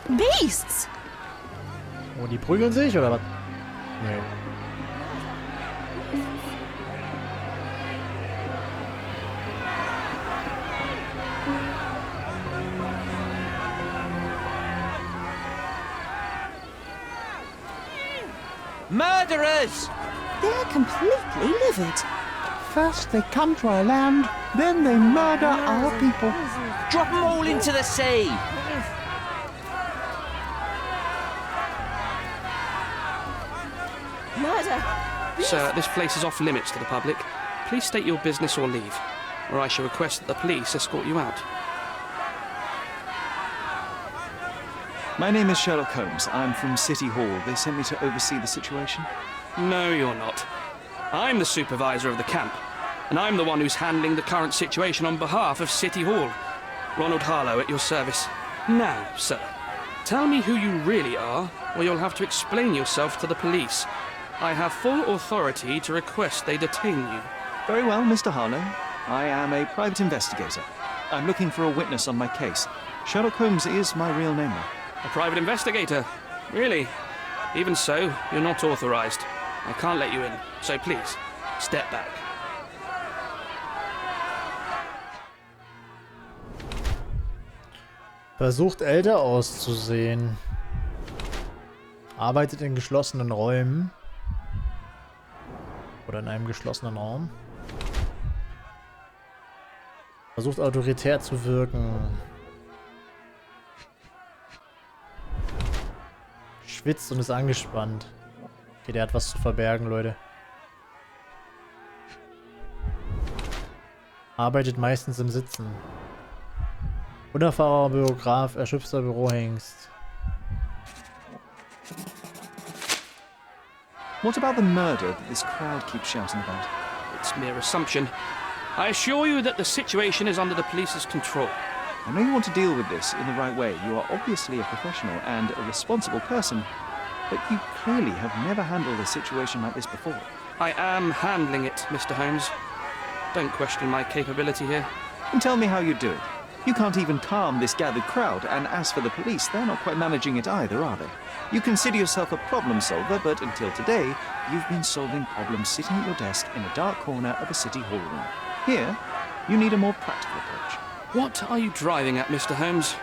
Beasts! Oh, die prügeln sich, oder was? Nee. Murderers! They're completely livid. First they come to our land, then they murder our people. Drop them all into the sea! Murder! Sir, this place is off limits to the public. Please state your business or leave, or I shall request that the police escort you out. My name is Sherlock Holmes. I'm from City Hall. They sent me to oversee the situation. No, you're not. I'm the supervisor of the camp, and I'm the one who's handling the current situation on behalf of City Hall. Ronald Harlow at your service. Now, sir, tell me who you really are, or you'll have to explain yourself to the police. I have full authority to request they detain you. Very well, Mr. Harlow. I am a private investigator. I'm looking for a witness on my case. Sherlock Holmes is my real name now. A private investigator? Really? Even so, you're not authorized. I can't let you in, so please, step back. Versucht älter auszusehen. Arbeitet in geschlossenen Räumen. Oder in einem geschlossenen Raum. Versucht autoritär zu wirken. Schwitzt und ist angespannt. Okay, der hat was zu verbergen, Leute. Arbeitet meistens im Sitzen. Unerfahrener Bürograf, erschöpfter Bürohengst. What about the murder that this crowd keeps shouting about? It's mere assumption. I assure you that the situation is under the police's control. I know you want to deal with this in the right way. You are obviously a professional and a responsible person, but you clearly have never handled a situation like this before. I am handling it, Mr. Holmes. Don't question my capability here. And tell me how you do it. You can't even calm this gathered crowd, and as for the police, they're not quite managing it either, are they? You consider yourself a problem solver, but until today, you've been solving problems sitting at your desk in a dark corner of a city hall room. Here, you need a more practical approach. What are you driving at, Mr. Holmes?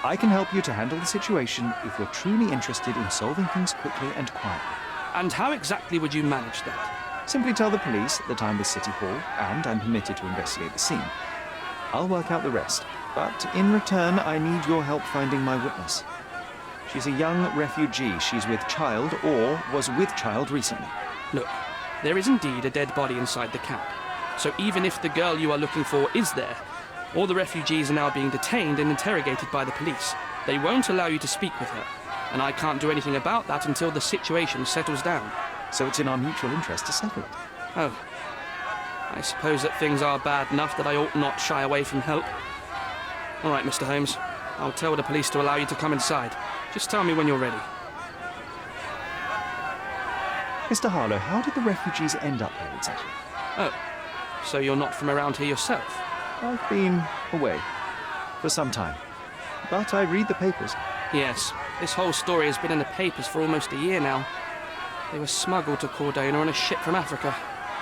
I can help you to handle the situation if you're truly interested in solving things quickly and quietly. And how exactly would you manage that? Simply tell the police that I'm with City Hall and I'm permitted to investigate the scene. I'll work out the rest, but in return I need your help finding my witness. She's a young refugee. She's with child or was with child recently. Look, there is indeed a dead body inside the camp. So even if the girl you are looking for is there, all the refugees are now being detained and interrogated by the police. They won't allow you to speak with her, and I can't do anything about that until the situation settles down. So it's in our mutual interest to settle it. Oh. I suppose that things are bad enough that I ought not shy away from help. All right, Mr. Holmes. I'll tell the police to allow you to come inside. Just tell me when you're ready. Mr. Harlow, how did the refugees end up here exactly? Oh, so you're not from around here yourself? I've been away for some time, but I read the papers. Yes, this whole story has been in the papers for almost a year now. They were smuggled to Cordona on a ship from Africa.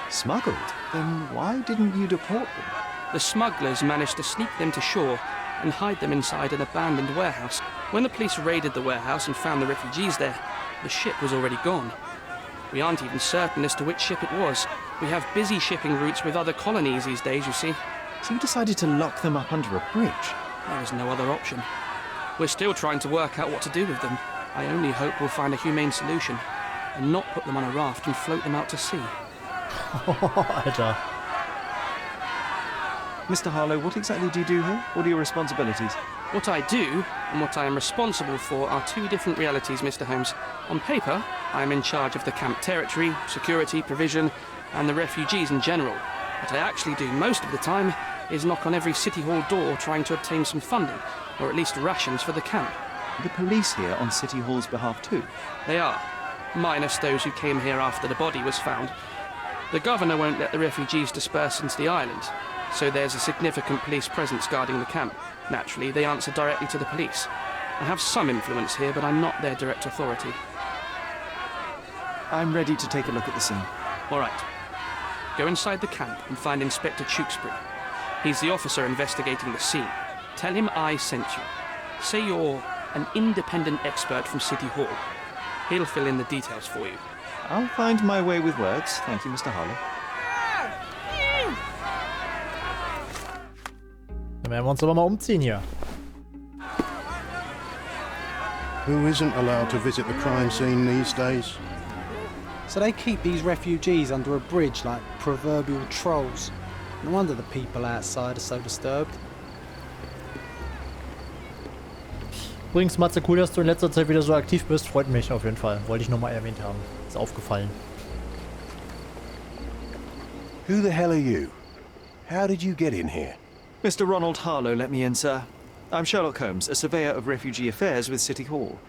Smuggled? Then why didn't you deport them? The smugglers managed to sneak them to shore and hide them inside an abandoned warehouse. When the police raided the warehouse and found the refugees there, the ship was already gone. We aren't even certain as to which ship it was. We have busy shipping routes with other colonies these days, you see. So you decided to lock them up under a bridge? There was no other option. We're still trying to work out what to do with them. I only hope we'll find a humane solution and not put them on a raft and float them out to sea. Alter. Mr. Harlow, what exactly do you do here? What are your responsibilities? What I do and what I am responsible for are two different realities, Mr. Holmes. On paper, I am in charge of the camp territory, security, provision, and the refugees in general. What I actually do most of the time is knock on every City Hall door trying to obtain some funding, or at least rations for the camp. The police here on City Hall's behalf too? They are, minus those who came here after the body was found. The governor won't let the refugees disperse into the island, So there's a significant police presence guarding the camp. Naturally, they answer directly to the police. I have some influence here, but I'm not their direct authority. I'm ready to take a look at the scene. All right. Go inside the camp and find Inspector Tewkesbury. He's the officer investigating the scene. Tell him I sent you. Say you're an independent expert from City Hall. He'll fill in the details for you. I'll find my way with words. Thank you, Mr. Harlow. Dann werden wir uns aber mal umziehen hier. Who isn't allowed to visit the crime scene these days? So they keep these refugees under a bridge like proverbial trolls. No wonder the people outside are so disturbed. Übrigens, Matze, cool, dass du in letzter Zeit wieder so aktiv bist. Freut mich auf jeden Fall. Wollte ich nochmal erwähnt haben. Ist aufgefallen. Who the hell are you? How did you get in here? Mr. Ronald Harlow let me in, sir. I'm Sherlock Holmes, a surveyor of refugee affairs with City Hall.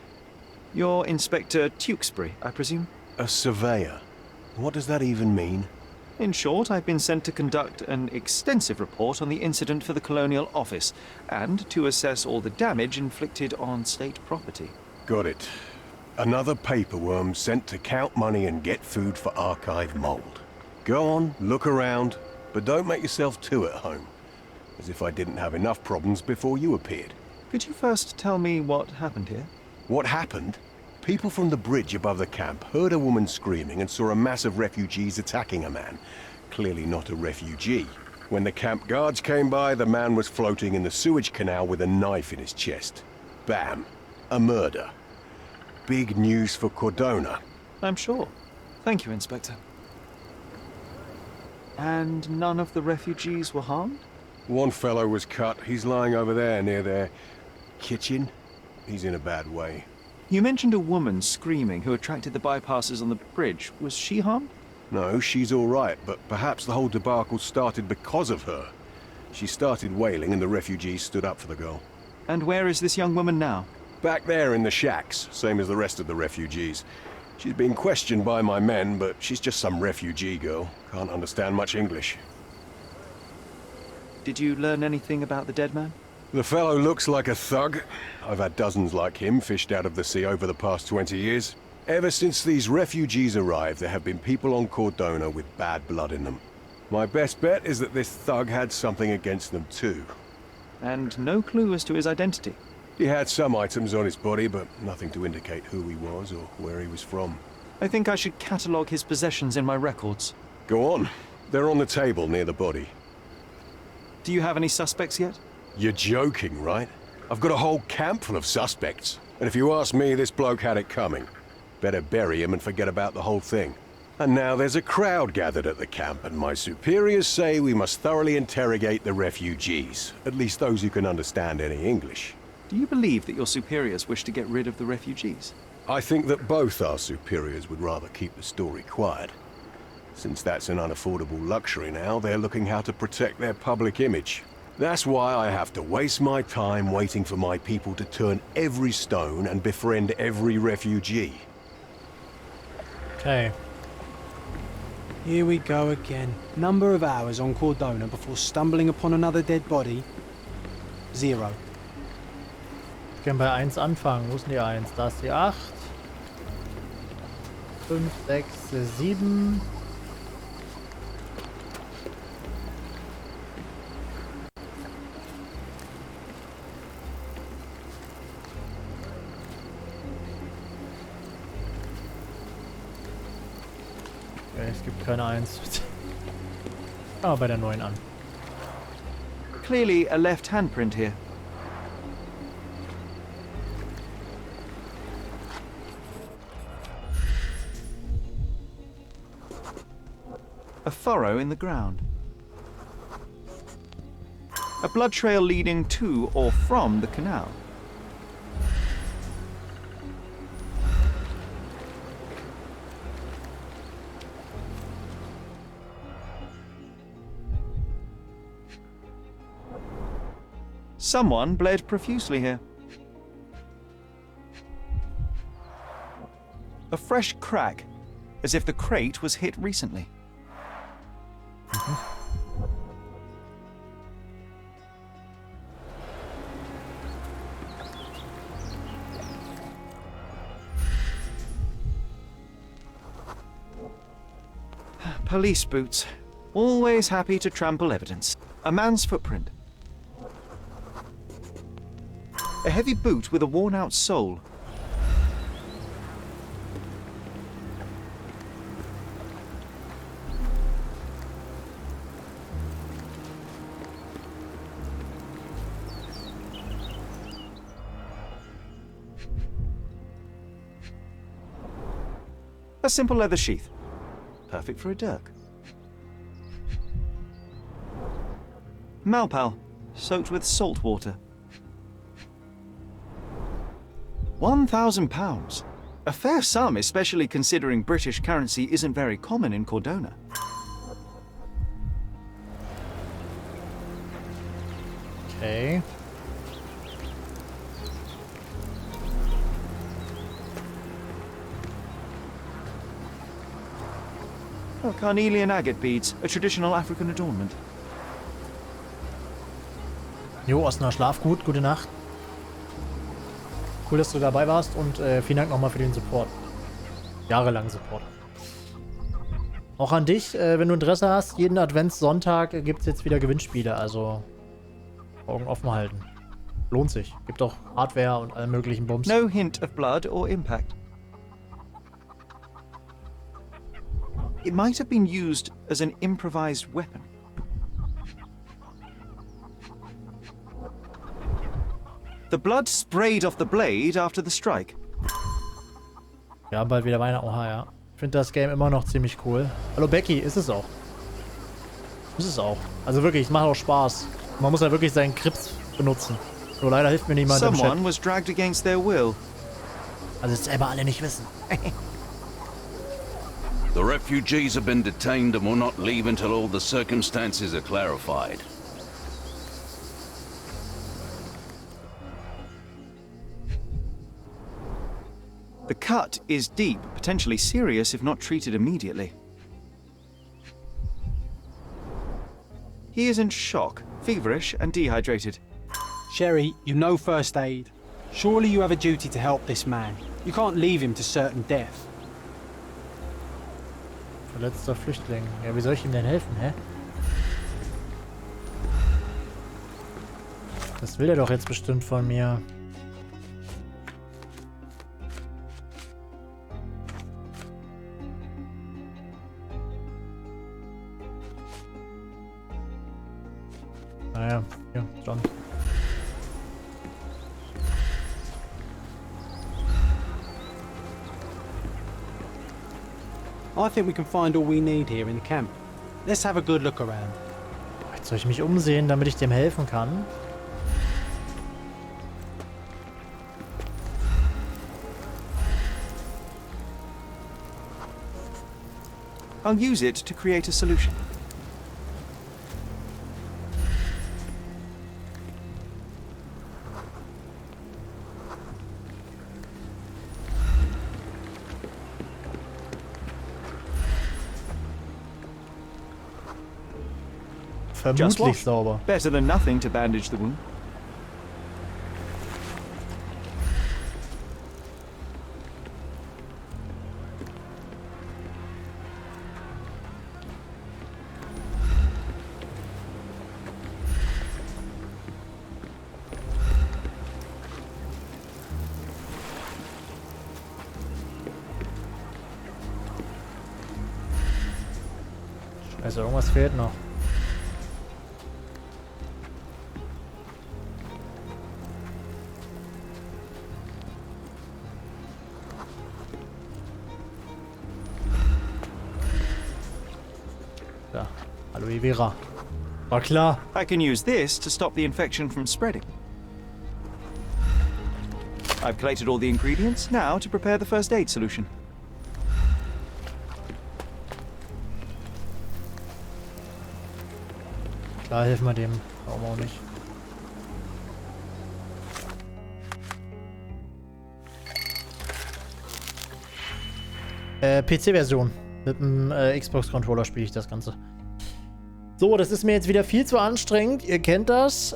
You're Inspector Tewkesbury, I presume? A surveyor? What does that even mean? In short, I've been sent to conduct an extensive report on the incident for the Colonial Office and to assess all the damage inflicted on state property. Got it. Another paperworm sent to count money and get food for archive mold. Go on, look around, but don't make yourself too at home. As if I didn't have enough problems before you appeared. Could you first tell me what happened here? What happened? People from the bridge above the camp heard a woman screaming and saw a mass of refugees attacking a man. Clearly not a refugee. When the camp guards came by, the man was floating in the sewage canal with a knife in his chest. Bam. A murder. Big news for Cordona. I'm sure. Thank you, Inspector. And none of the refugees were harmed? One fellow was cut. He's lying over there near their kitchen. He's in a bad way. You mentioned a woman screaming who attracted the bypassers on the bridge. Was she harmed? No, she's all right, but perhaps the whole debacle started because of her. She started wailing and the refugees stood up for the girl. And where is this young woman now? Back there in the shacks, same as the rest of the refugees. She's been questioned by my men, but she's just some refugee girl. Can't understand much English. Did you learn anything about the dead man? The fellow looks like a thug. I've had dozens like him fished out of the sea over the past 20 years. Ever since these refugees arrived, there have been people on Cordona with bad blood in them. My best bet is that this thug had something against them too. And no clue as to his identity? He had some items on his body, but nothing to indicate who he was or where he was from. I think I should catalogue his possessions in my records. Go on. They're on the table near the body. Do you have any suspects yet? You're joking, right? I've got a whole camp full of suspects. And if you ask me, this bloke had it coming. Better bury him and forget about the whole thing. And now there's a crowd gathered at the camp, and my superiors say we must thoroughly interrogate the refugees. At least those who can understand any English. Do you believe that your superiors wish to get rid of the refugees? I think that both our superiors would rather keep the story quiet. Since that's an unaffordable luxury now, they're looking how to protect their public image. That's why I have to waste my time waiting for my people to turn every stone and befriend every refugee. Okay. Here we go again. Number of hours on Cordona before stumbling upon another dead body. 0. Wir können bei 1 anfangen. Wo ist denn die 1? Da ist die 8. 5, 6, 7. Okay, es gibt keine 1. Fangen wir bei der 9 an. Clearly a left handprint here. A furrow in the ground. A blood trail leading to or from the canal. Someone bled profusely here. A fresh crack, as if the crate was hit recently. Police boots. Always happy to trample evidence. A man's footprint. A heavy boot with a worn-out sole. A simple leather sheath. Perfect for a dirk. Malpal, soaked with salt water. £1,000. A fair sum, especially considering British currency isn't very common in Cordona. Okay. Oh, carnelian agate beads, a traditional African adornment. Jo, Osner, schlaf gut, gute Nacht. Cool, dass du dabei warst und vielen Dank nochmal für den Support. Jahrelangen Support. Auch an dich, wenn du Interesse hast, jeden Adventssonntag gibt es jetzt wieder Gewinnspiele, also Augen offen halten. Lohnt sich. Gibt auch Hardware und allen möglichen Bums. No hint of blood or impact. It might have been used as an improvised weapon. The blood sprayed off the blade after the strike. Ja, bald wieder Weihnachten. Oha, ja. Ich finde das Game immer noch ziemlich cool. Hallo Becky, ist es auch. Ist es auch. Also wirklich, es macht auch Spaß. Man muss ja wirklich seinen CHRIZZ benutzen. Nur leider hilft mir niemand im Chat. Someone was dragged against their will. Also es selber alle nicht wissen. The refugees have been detained and will not leave until all the circumstances are clarified. The cut is deep, potentially serious if not treated immediately. He is in shock, feverish and dehydrated. Sherry, you know first aid. Surely you have a duty to help this man. You can't leave him to certain death. Verletzter Flüchtling. Ja, wie soll ich ihm denn helfen, hä? Das will er doch jetzt bestimmt von mir. Naja, ja, John. I think we can find all we need here in the camp. Let's have a good look around. Jetzt soll ich mich umsehen, damit ich dem helfen kann. I'll use it to create a solution. Just Vermutlich wash. sauber. Better than nothing to bandage the wound. Also irgendwas fehlt noch. Ja, Aloe Vera. War klar. I can use this to stop the infection from spreading. I've collated all the ingredients, now to prepare the first aid solution. Klar, helfen wir dem. Warum auch nicht. PC-Version. Mit dem Xbox-Controller spiele ich das Ganze. So, das ist mir jetzt wieder viel zu anstrengend. Ihr kennt das.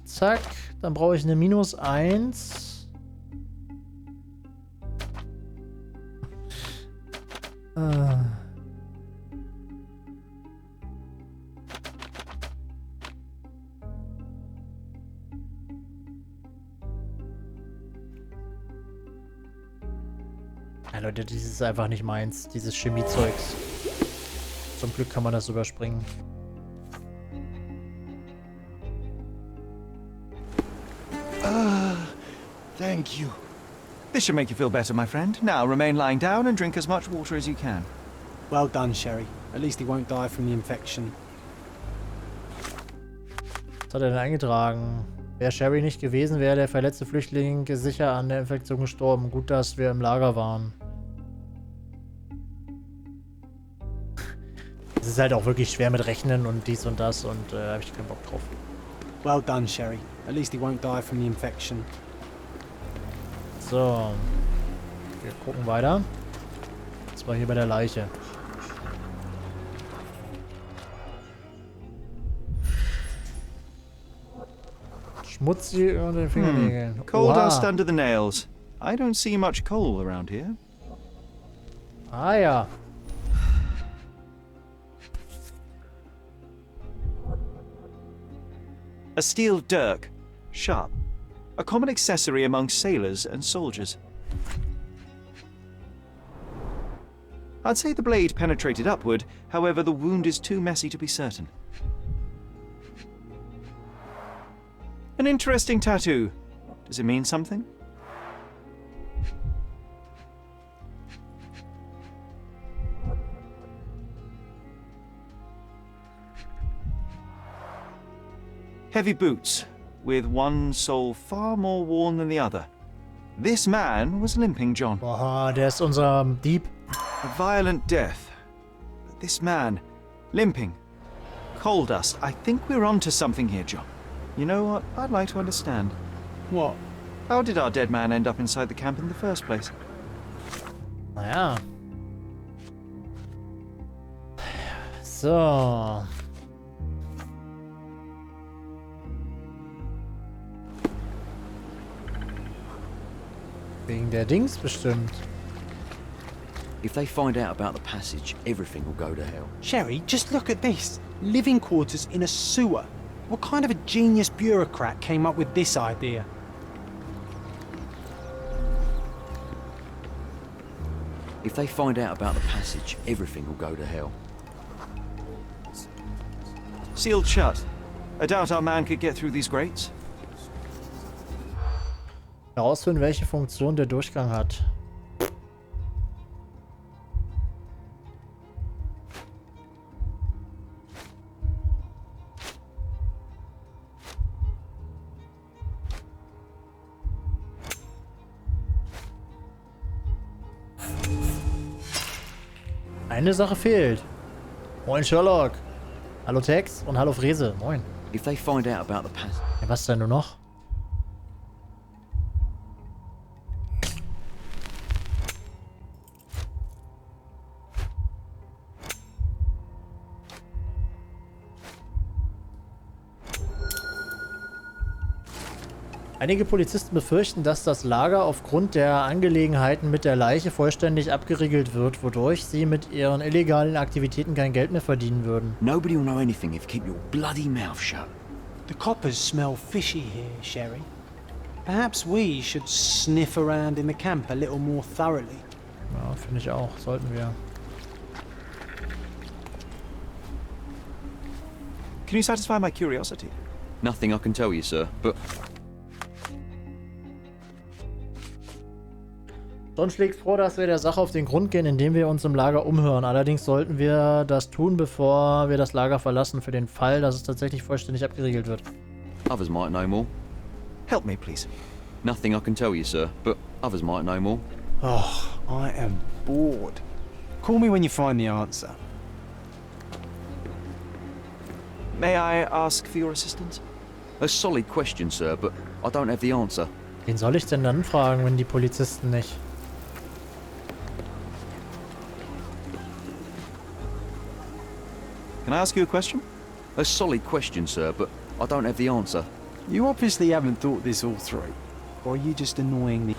Zack. Dann brauche ich eine -1. Ja, Leute, das ist einfach nicht meins, dieses Chemiezeugs. Zum Glück kann man das überspringen. Thank you. This should make you feel better, my friend. Now remain lying down and drink as much water as you can. Well done, Sherry. At least he won't die from the infection. Was hat er denn eingetragen? Wäre Sherry nicht gewesen, wäre der verletzte Flüchtling sicher an der Infektion gestorben. Gut, dass wir im Lager waren. Es ist halt auch wirklich schwer mit Rechnen und dies und das und habe ich keinen Bock drauf. Well done, Sherry. At least he won't die from the infection. So. Wir gucken weiter. Das war hier bei der Leiche. Schmutzig unter den Fingernägeln. Coal Oha. dust under the nails. I don't see much coal around here. Ah ja. A steel dirk. Sharp. A common accessory among sailors and soldiers. I'd say the blade penetrated upward, however the wound is too messy to be certain. An interesting tattoo. Does it mean something? Heavy boots, with one sole far more worn than the other. This man was limping, John. Boah, der ist unser Dieb. A violent death. But this man, limping. Coal dust. I think we're onto something here, John. You know what? I'd like to understand. What? How did our dead man end up inside the camp in the first place? Naja. So. Wegen der Dings bestimmt. If they find out about the passage, everything will go to hell. Sherry, just look at this. Living quarters in a sewer. What kind of a genius bureaucrat came up with this idea? If they find out about the passage, everything will go to hell. Sealed shut. I doubt our man could get through these grates. Herausfinden, welche Funktion der Durchgang hat. Eine Sache fehlt. Moin Sherlock. Hallo Tex und hallo Frese. Moin. If they find out about the passage... Ja, was denn nur noch? Einige Polizisten befürchten, dass das Lager aufgrund der Angelegenheiten mit der Leiche vollständig abgeriegelt wird, wodurch sie mit ihren illegalen Aktivitäten kein Geld mehr verdienen würden. Nobody will know anything if you keep your bloody mouth shut. The coppers smell fishy here, Sherry. Perhaps we should sniff around in the camp a little more thoroughly. Ja, finde ich auch. Sollten wir. Can you satisfy my curiosity? Nothing I can tell you, sir, but... John schlägt vor, dass wir der Sache auf den Grund gehen, indem wir uns im Lager umhören. Allerdings sollten wir das tun, bevor wir das Lager verlassen, für den Fall, dass es tatsächlich vollständig abgeriegelt wird. Others might know more. Help me, please. Nothing I can tell you, sir, but others might know more. Oh, I am bored. Call me when you find the answer. May I ask for your assistance? A solid question, sir, but I don't have the answer. Wen soll ich denn dann fragen, wenn die Polizisten nicht? Can I ask you a question? A solid question, sir, but I don't have the answer. You obviously haven't thought this all through. Or are you just annoying me?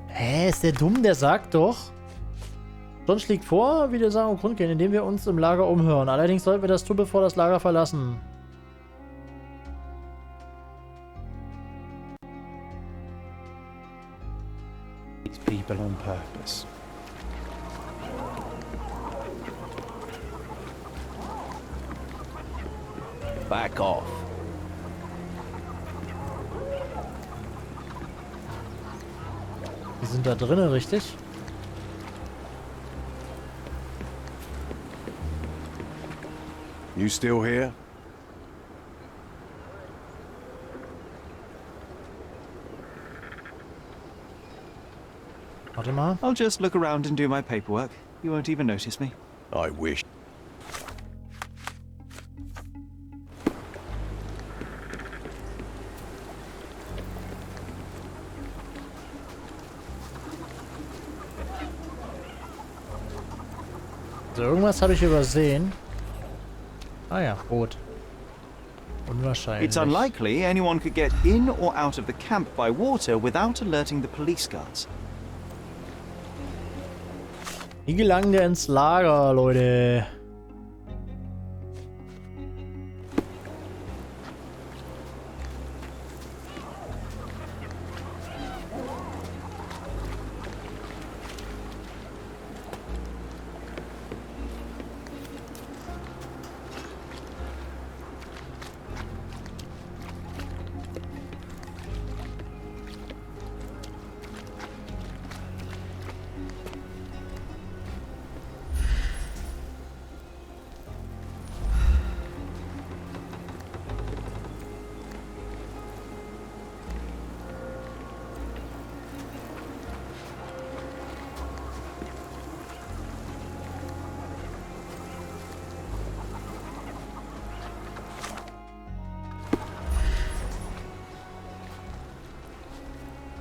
Hä, ist der dumm? Der sagt doch. John schlägt vor, wie der Sache auf den Grund gehen, indem wir uns im Lager umhören. Allerdings sollten wir das tun, bevor das Lager verlassen. These people on purpose. Back off. Die sind da drinnen, richtig? You still here? Warte mal. I'll just look around and do my paperwork. You won't even notice me. I wish. So, irgendwas habe ich übersehen. Ah ja, Boot. Unwahrscheinlich. It's unlikely anyone could get in or out of the camp by water without alerting the police guards. Wie gelangen wir ins Lager, Leute?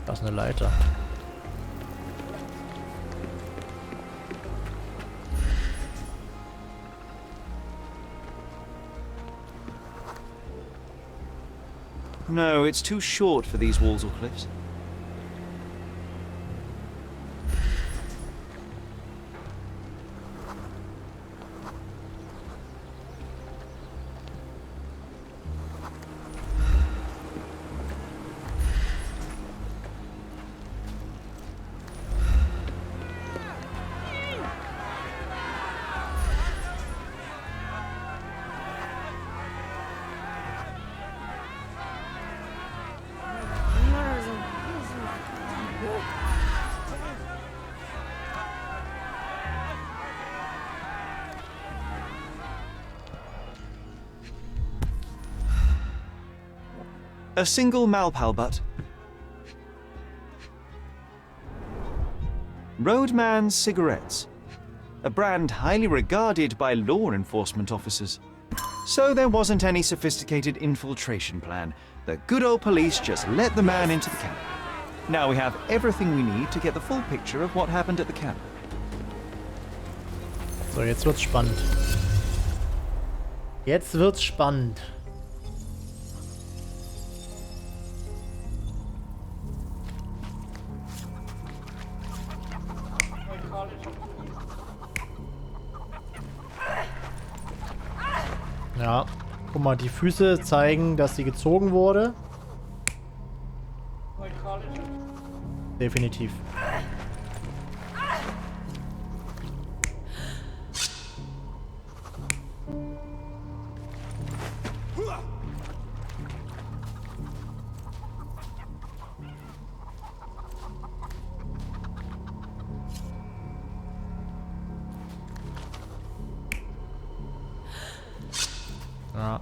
Das ist eine Leiter. No, it's too short for these walls or cliffs. A single Malpal butt. Roadman's Cigarettes. A brand highly regarded by law enforcement officers. So there wasn't any sophisticated infiltration plan. The good old police just let the man into the camp. Now we have everything we need to get the full picture of what happened at the camp. So, jetzt wird's spannend. Jetzt wird's spannend. Ja, guck mal, die Füße zeigen, dass sie gezogen wurde. Definitiv. Ja,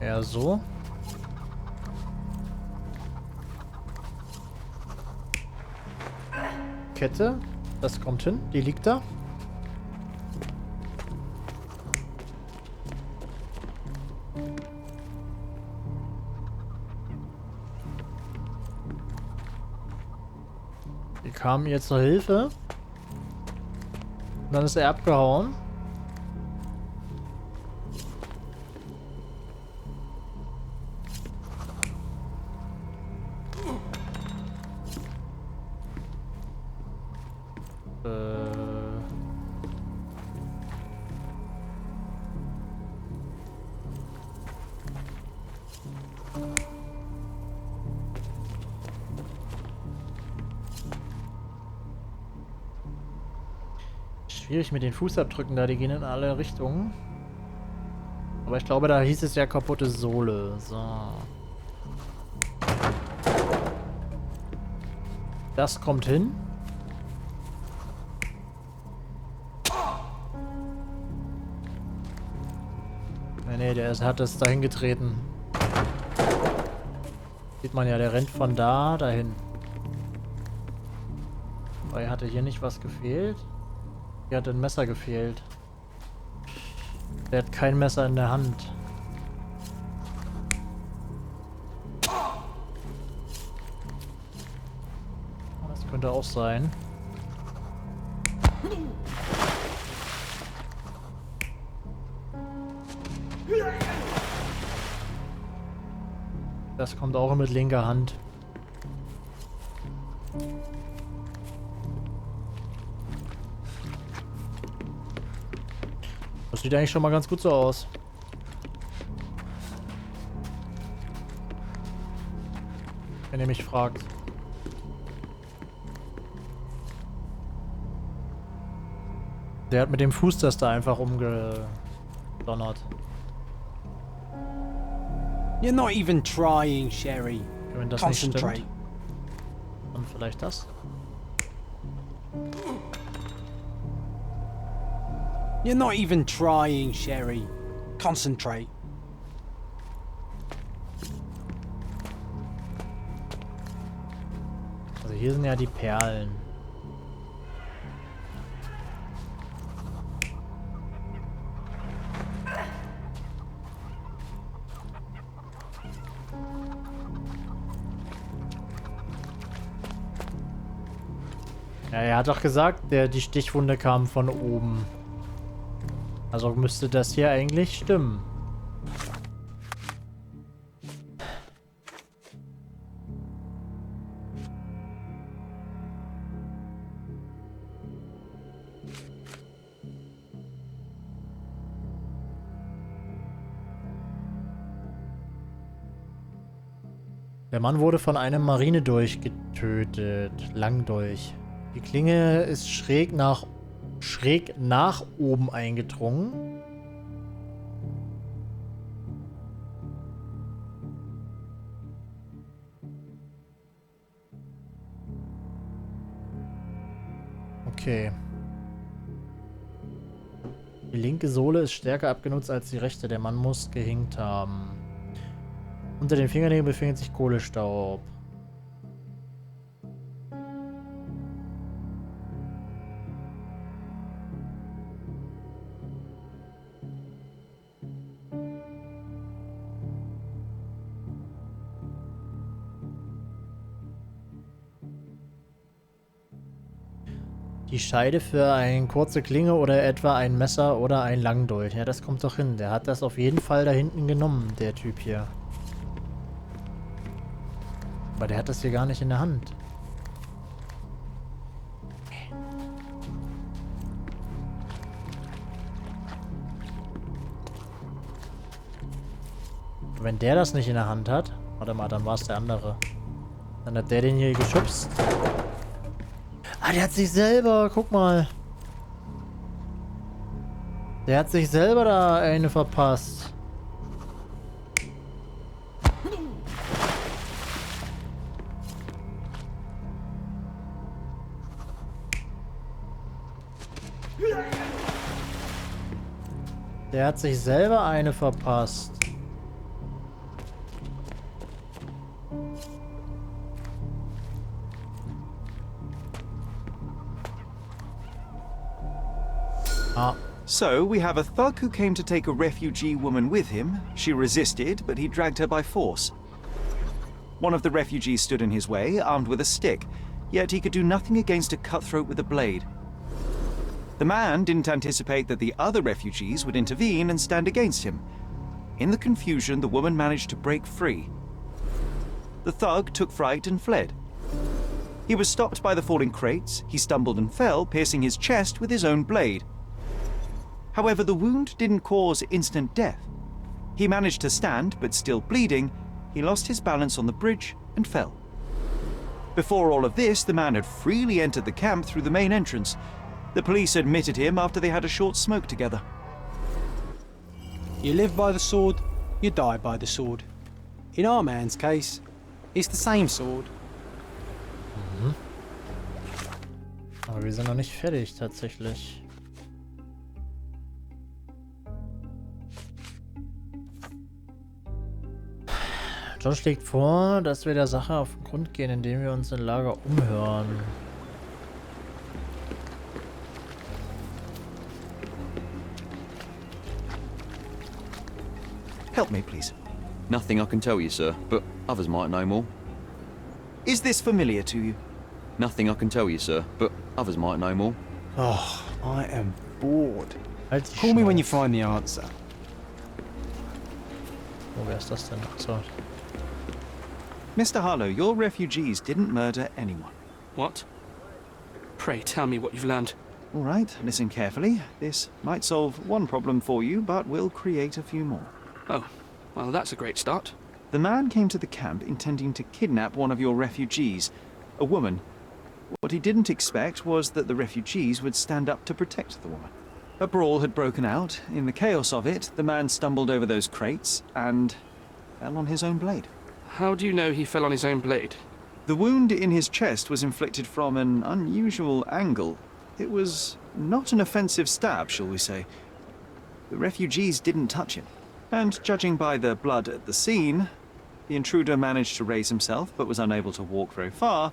eher so. Kette, das kommt hin, die liegt da. Die kamen ihr zur Hilfe. Und dann ist er abgehauen. Schwierig mit den Fußabdrücken da, die gehen in alle Richtungen. Aber ich glaube, da hieß es ja kaputte Sohle. So. Das kommt hin. Nee, der hat es dahin getreten. Sieht man ja, der rennt von da dahin. Aber hatte hier nicht was gefehlt? Hier hat ein Messer gefehlt. Der hat kein Messer in der Hand. Das könnte auch sein. Das kommt auch mit linker Hand. Das sieht eigentlich schon mal ganz gut so aus. Wenn ihr mich fragt. Der hat mit dem Fuß das da einfach umgedonnert. You're not even trying, Sherry. Wenn das nicht stimmt, dann vielleicht das. You're not even trying, Sherry. Concentrate. Also hier sind ja die Perlen. Ja, er hat doch gesagt, die Stichwunde kam von oben. Also müsste das hier eigentlich stimmen. Der Mann wurde von einem Marinedolch getötet. Langdolch. Die Klinge ist schräg nach oben eingedrungen. Okay. Die linke Sohle ist stärker abgenutzt als die rechte. Der Mann muss gehinkt haben. Unter den Fingernägeln befindet sich Kohlestaub. Die Scheide für eine kurze Klinge oder etwa ein Messer oder ein Langdolch. Ja, das kommt doch hin. Der hat das auf jeden Fall da hinten genommen, der Typ hier. Aber der hat das hier gar nicht in der Hand. Wenn der das nicht in der Hand hat... Warte mal, dann war es der andere. Dann hat der den hier geschubst. Ah, der hat sich selber... Guck mal. Der hat sich selber da eine verpasst. Der hat sich selber eine verpasst. Ah. So, we have a thug who came to take a refugee woman with him. She resisted, but he dragged her by force. One of the refugees stood in his way, armed with a stick, yet he could do nothing against a cutthroat with a blade. The man didn't anticipate that the other refugees would intervene and stand against him. In the confusion, the woman managed to break free. The thug took fright and fled. He was stopped by the falling crates. He stumbled and fell, piercing his chest with his own blade. However, the wound didn't cause instant death. He managed to stand, but still bleeding, he lost his balance on the bridge and fell. Before all of this, the man had freely entered the camp through the main entrance. The police admitted him after they had a short smoke together. You live by the sword, you die by the sword. In our man's case, it's the same sword. Mhm. Aber wir sind noch nicht fertig, tatsächlich. John schlägt vor, dass wir der Sache auf den Grund gehen, indem wir uns im Lager umhören. Help me, please. Nothing I can tell you, sir, but others might know more. Is this familiar to you? Nothing I can tell you, sir, but others might know more. Oh, I am bored. Halt die Call me when you Schnauze. find the answer. Oh, wer ist das denn? Achso. Mr. Harlow, your refugees didn't murder anyone. What? Pray tell me what you've learned. All right, listen carefully. This might solve one problem for you, but will create a few more. Oh, well, that's a great start. The man came to the camp intending to kidnap one of your refugees, a woman. What he didn't expect was that the refugees would stand up to protect the woman. A brawl had broken out. In the chaos of it, the man stumbled over those crates and fell on his own blade. How do you know he fell on his own blade? The wound in his chest was inflicted from an unusual angle. It was not an offensive stab, shall we say. The refugees didn't touch him. And judging by the blood at the scene, the intruder managed to raise himself but was unable to walk very far.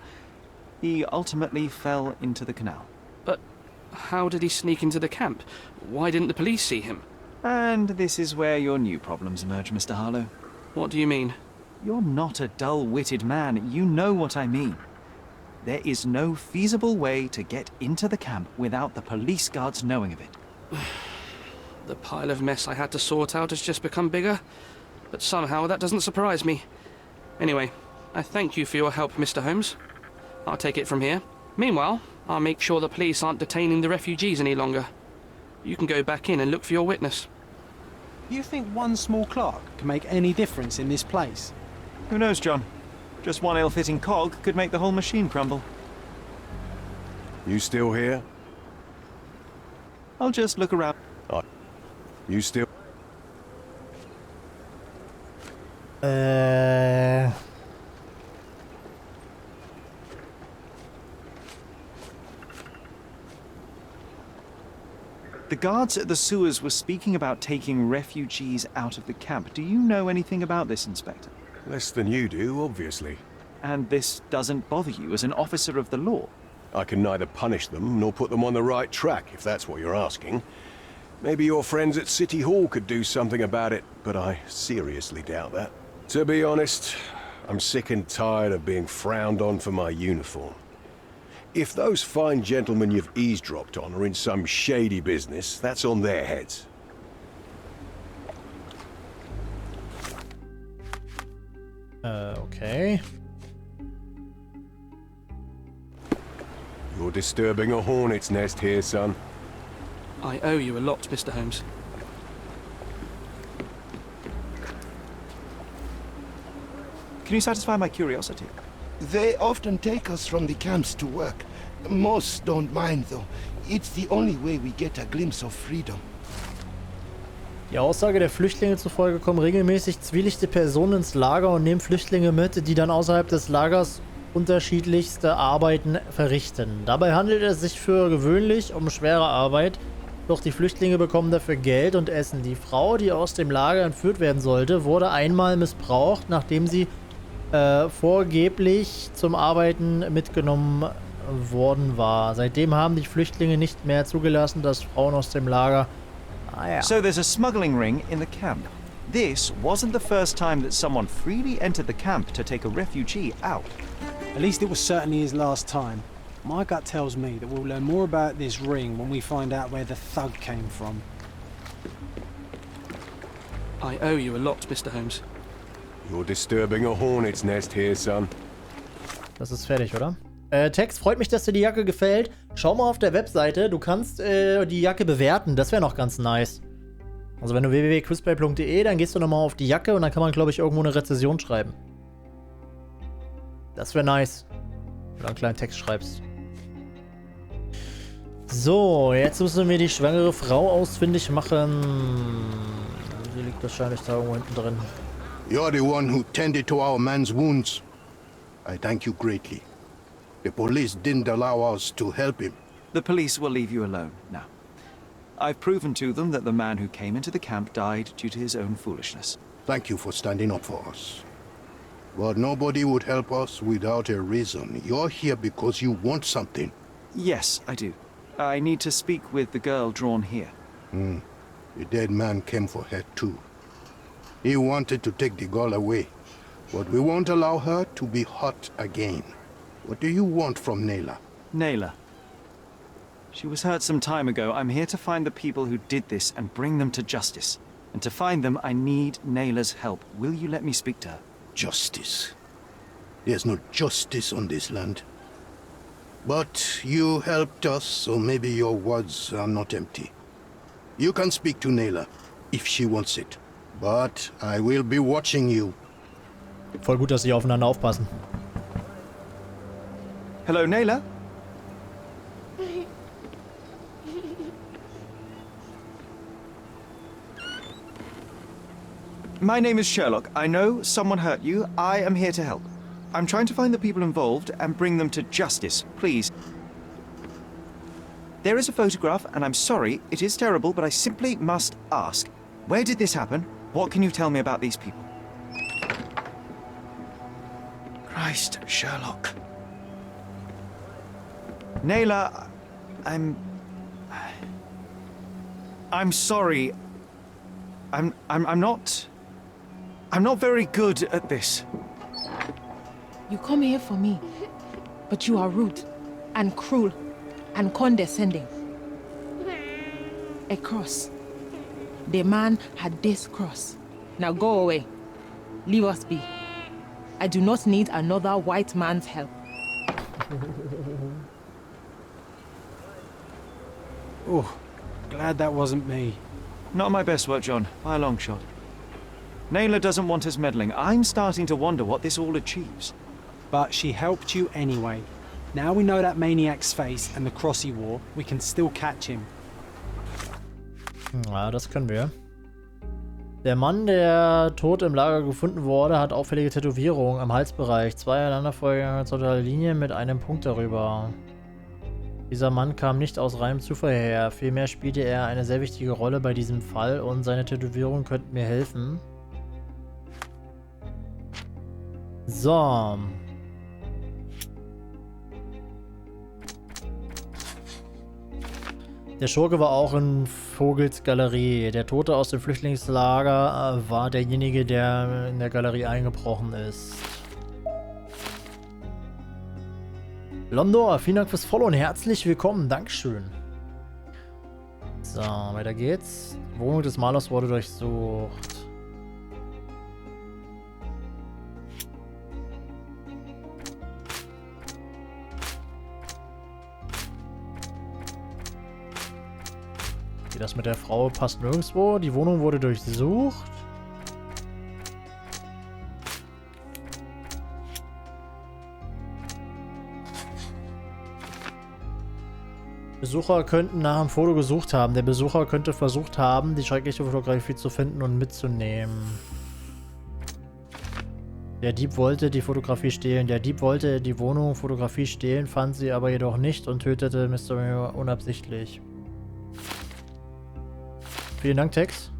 He ultimately fell into the canal. But how did he sneak into the camp? Why didn't the police see him? And this is where your new problems emerge, Mr. Harlow. What do you mean? You're not a dull-witted man. You know what I mean. There is no feasible way to get into the camp without the police guards knowing of it. The pile of mess I had to sort out has just become bigger, but somehow that doesn't surprise me. Anyway, I thank you for your help, Mr. Holmes. I'll take it from here. Meanwhile, I'll make sure the police aren't detaining the refugees any longer. You can go back in and look for your witness. You think one small clerk can make any difference in this place? Who knows, John? Just one ill-fitting cog could make the whole machine crumble. You still here? I'll just look around. You still... The guards at the sewers were speaking about taking refugees out of the camp. Do you know anything about this, Inspector? Less than you do, obviously. And this doesn't bother you as an officer of the law? I can neither punish them nor put them on the right track, if that's what you're asking. Maybe your friends at City Hall could do something about it, but I seriously doubt that. To be honest, I'm sick and tired of being frowned on for my uniform. If those fine gentlemen you've eavesdropped on are in some shady business, that's on their heads. Okay. You're disturbing a hornet's nest here, son. I owe you a lot, Mr. Holmes. Can you satisfy my curiosity? They often take us from the camps to work. Most don't mind, though. It's the only way we get a glimpse of freedom. Die Aussage der Flüchtlinge zufolge kommen regelmäßig zwielichte Personen ins Lager und nehmen Flüchtlinge mit, die dann außerhalb des Lagers unterschiedlichste Arbeiten verrichten. Dabei handelt es sich für gewöhnlich um schwere Arbeit, doch die Flüchtlinge bekommen dafür Geld und Essen. Die Frau, die aus dem Lager entführt werden sollte, wurde einmal missbraucht, nachdem sie vorgeblich zum Arbeiten mitgenommen worden war. Seitdem haben die Flüchtlinge nicht mehr zugelassen, dass Frauen aus dem Lager... So there's a smuggling ring in the camp. This wasn't the first time that someone freely entered the camp to take a refugee out. At least it was certainly his last time. My gut tells me that we'll learn more about this ring when we find out where the thug came from. I owe you a lot, Mr. Holmes. You're disturbing a hornet's nest here, son. Das ist fertig, oder? Text, freut mich, dass dir die Jacke gefällt. Schau mal auf der Webseite, du kannst die Jacke bewerten. Das wäre noch ganz nice. Also wenn du www.quizplay.de, dann gehst du nochmal auf die Jacke und dann kann man, glaube ich, irgendwo eine Rezension schreiben. Das wäre nice. Wenn du einen kleinen Text schreibst. So, jetzt müssen wir die schwangere Frau ausfindig machen. Sie liegt wahrscheinlich da irgendwo hinten drin. You're the one who tended to our man's wounds. I thank you greatly. The police didn't allow us to help him. The police will leave you alone now. I've proven to them that the man who came into the camp died due to his own foolishness. Thank you for standing up for us. But nobody would help us without a reason. You're here because you want something. Yes, I do. I need to speak with the girl drawn here. The dead man came for her too. He wanted to take the girl away, but we won't allow her to be hurt again. What do you want from Nayla? Nayla. She was hurt some time ago. I'm here to find the people who did this and bring them to justice. And to find them, I need Nayla's help. Will you let me speak to her? Justice. There's no justice on this land. But you helped us, so maybe your words are not empty. You can speak to Nayla, if she wants it. But I will be watching you. Voll gut, dass sie aufeinander aufpassen. Hello, Nayla? My name is Sherlock. I know someone hurt you. I am here to help. I'm trying to find the people involved and bring them to justice. Please. There is a photograph, and I'm sorry, it is terrible, but I simply must ask. Where did this happen? What can you tell me about these people? Christ, Sherlock. Nayla, I'm sorry. I'm not very good at this. You come here for me, but you are rude and cruel and condescending. A cross. The man had this cross. Now go away. Leave us be. I do not need another white man's help. Oh, glad that wasn't me. Not my best work, John, by a long shot. Nayla doesn't want us meddling. I'm starting to wonder what this all achieves. But she helped you anyway. Now we know that maniac's face and the cross he wore, we can still catch him. Ja, das können wir. Der Mann, der tot im Lager gefunden wurde, hat auffällige Tätowierungen am Halsbereich. 2 aneinanderfolgende horizontale Linien mit einem Punkt darüber. Dieser Mann kam nicht aus reinem Zufall her. Vielmehr spielte er eine sehr wichtige Rolle bei diesem Fall und seine Tätowierungen könnten mir helfen. So. Der Schurke war auch in Vogels Galerie. Der Tote aus dem Flüchtlingslager war derjenige, der in der Galerie eingebrochen ist. Londor, vielen Dank fürs Follow und herzlich willkommen. Dankeschön. So, weiter geht's. Die Wohnung des Malers wurde durchsucht. Das mit der Frau passt nirgendwo. Die Wohnung wurde durchsucht. Besucher könnten nach dem Foto gesucht haben. Der Besucher könnte versucht haben, die schreckliche Fotografie zu finden und mitzunehmen. Der Dieb wollte die Fotografie stehlen. Der Dieb wollte die Wohnung Fotografie stehlen, fand sie aber jedoch nicht und tötete Mr. unabsichtlich. Vielen Dank, Tex.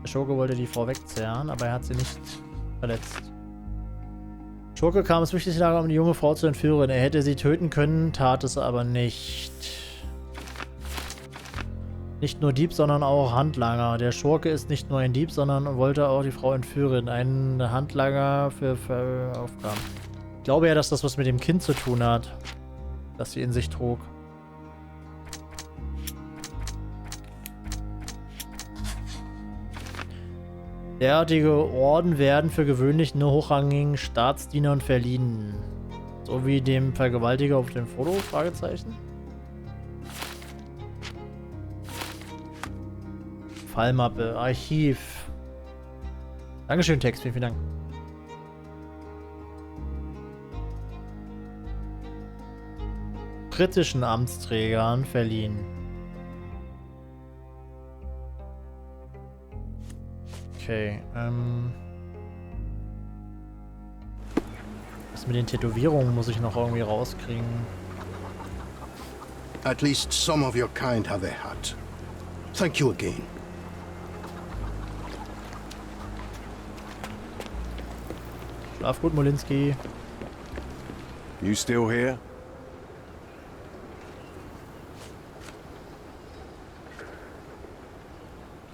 Der Schurke wollte die Frau wegzerren, aber er hat sie nicht verletzt. Schurke kam ins Flüchtlingslager, um die junge Frau zu entführen. Er hätte sie töten können, tat es aber nicht. Nicht nur Dieb, sondern auch Handlanger. Der Schurke ist nicht nur ein Dieb, sondern wollte auch die Frau entführen. Ein Handlanger für Aufgaben. Ich glaube ja, dass das was mit dem Kind zu tun hat, das sie in sich trug. Derartige Orden werden für gewöhnlich nur hochrangigen Staatsdienern verliehen. So wie dem Vergewaltiger auf dem Foto? Fragezeichen. Fallmappe, Archiv. Dankeschön, Text, vielen Dank. Britischen Amtsträgern verliehen. Okay, das mit den Tätowierungen muss ich noch irgendwie rauskriegen. At least some of your kind have a hat. Thank you again. Schlaf gut, Molinski. You still here?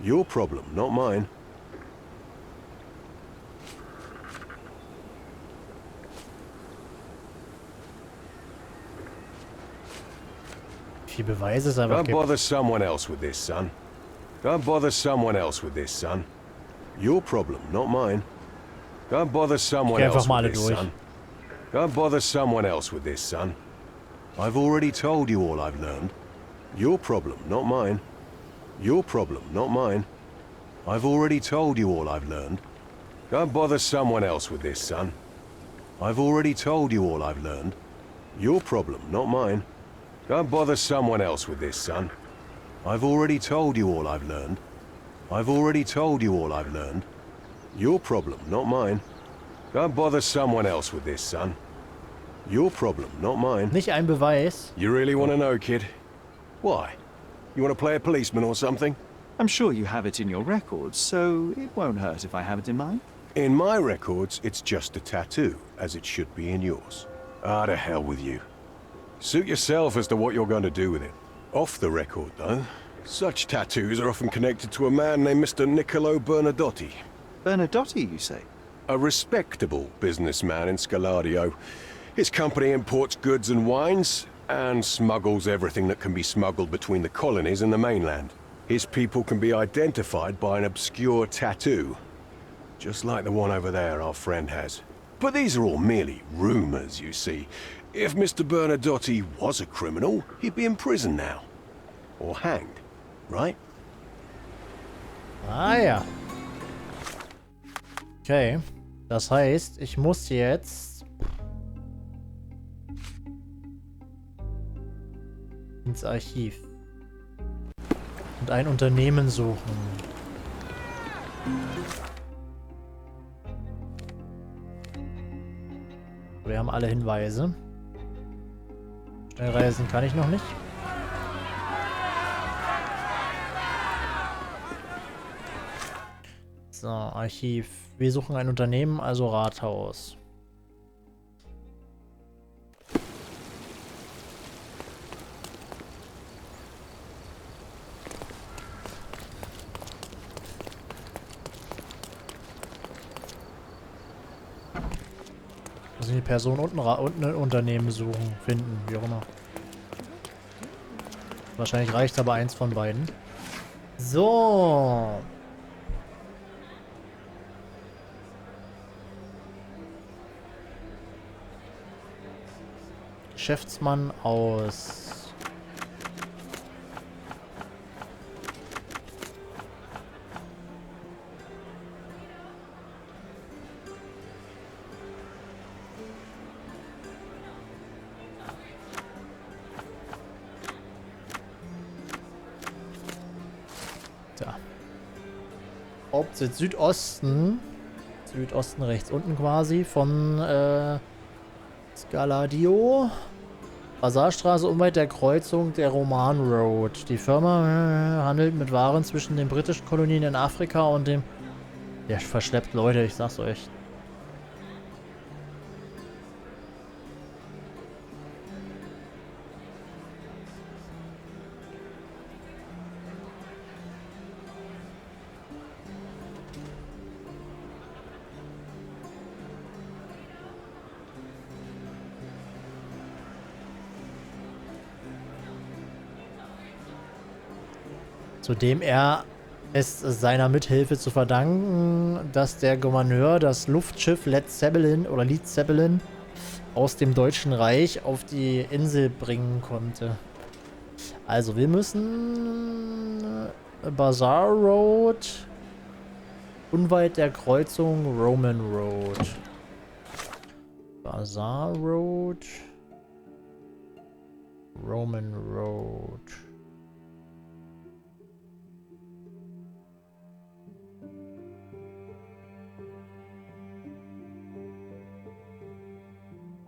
Your problem, not mine. Wie viele Beweise es einfach Don't gibt. bother someone else with this, son. Don't bother someone else with this, son. Your problem, not mine. Don't bother someone Geh else einfach mal with alle this, durch. son. Don't bother someone else with this, son. I've already told you all I've learned. Your problem, not mine. Your problem, not mine. I've already told you all I've learned. Don't bother someone else with this, son. I've already told you all I've learned. Your problem, not mine. Don't bother someone else with this, son. I've already told you all I've learned. I've already told you all I've learned. Your problem, not mine. Don't bother someone else with this, son. Your problem, not mine. Nicht ein Beweis. You really want to know, kid? Why? You want to play a policeman or something? I'm sure you have it in your records, so it won't hurt if I have it in mine. In my records, it's just a tattoo, as it should be in yours. Ah, to hell with you. Suit yourself as to what you're going to do with it. Off the record, though, such tattoos are often connected to a man named Mr. Niccolo Bernadotti. Bernadotti, you say? A respectable businessman in Scaladio. His company imports goods and wines, and smuggles everything that can be smuggled between the colonies and the mainland. His people can be identified by an obscure tattoo, just like the one over there our friend has. But these are all merely rumors, you see. If Mr. Bernadotti was a criminal, he'd be in prison now. Or hanged, right? Ah ja. Okay. Das heißt, ich muss jetzt ins Archiv und ein Unternehmen suchen. Wir haben alle Hinweise. Schnell reisen kann ich noch nicht. So, Archiv. Wir suchen ein Unternehmen, also Rathaus. Also die Person und ein Unternehmen suchen, finden, wie auch immer. Wahrscheinlich reicht aber eins von beiden. So. Geschäftsmann aus da. Hauptsitz Südosten. Südosten rechts unten quasi von Scaladio. Bazarstraße unweit der Kreuzung der Roman Road. Die Firma handelt mit Waren zwischen den britischen Kolonien in Afrika und dem... Der verschleppt Leute, ich sag's euch. Zudem es seiner Mithilfe zu verdanken, dass der Gouverneur das Luftschiff Led Zeppelin aus dem Deutschen Reich auf die Insel bringen konnte. Also wir müssen Bazaar Road unweit der Kreuzung Roman Road. Bazaar Road Roman Road.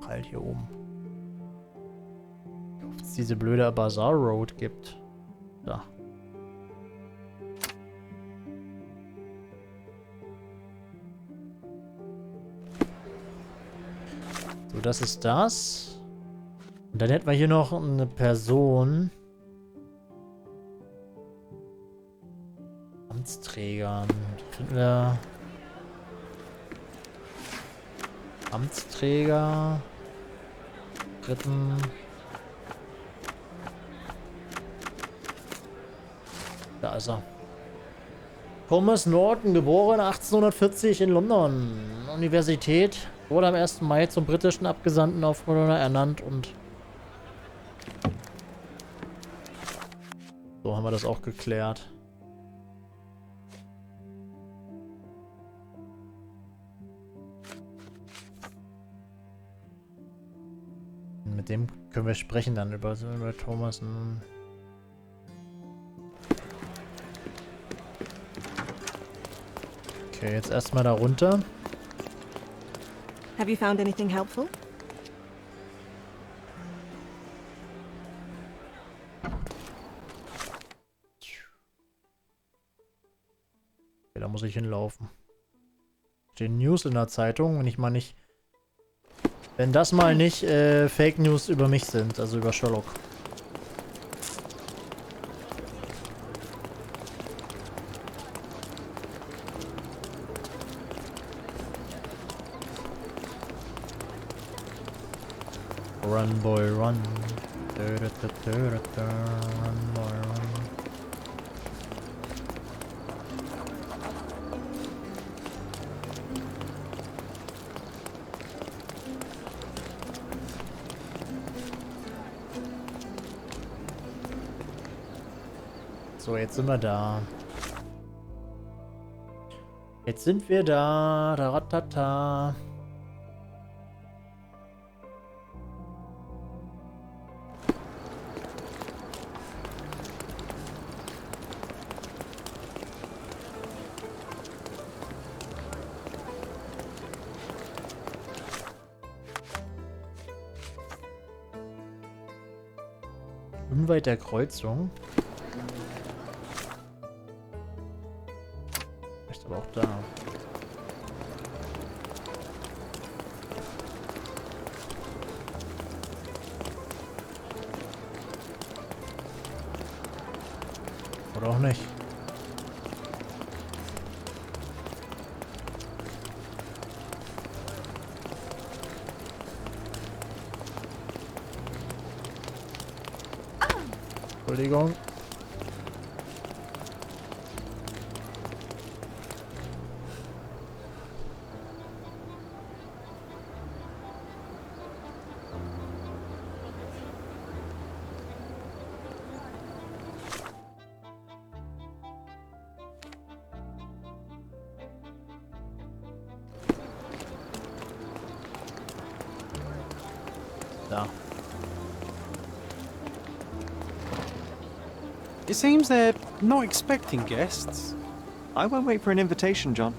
halt hier oben. Ob es diese blöde Bazaar Road gibt. Da. So, das ist das. Und dann hätten wir hier noch eine Person. Amtsträgern. Finden wir. Amtsträger. Dritten. Da ist er. Thomas Norton, geboren 1840 in London. Universität. Wurde am 1. Mai zum britischen Abgesandten auf Colonna ernannt und so haben wir das auch geklärt. Mit dem können wir sprechen dann über Thomas. Okay, jetzt erstmal da runter. Have you found anything helpful? Okay, da muss ich hinlaufen. Den News in der Zeitung, wenn ich mal nicht... Wenn das mal nicht Fake News über mich sind, also über Sherlock. Run, boy, run. Run, boy, run. So, jetzt sind wir da. Jetzt sind wir da. Taratata. Unweit der Kreuzung. Vielleicht aber auch da. Oder auch nicht. Entschuldigung. Da. It seems they're not expecting guests. I won't wait for an invitation, John.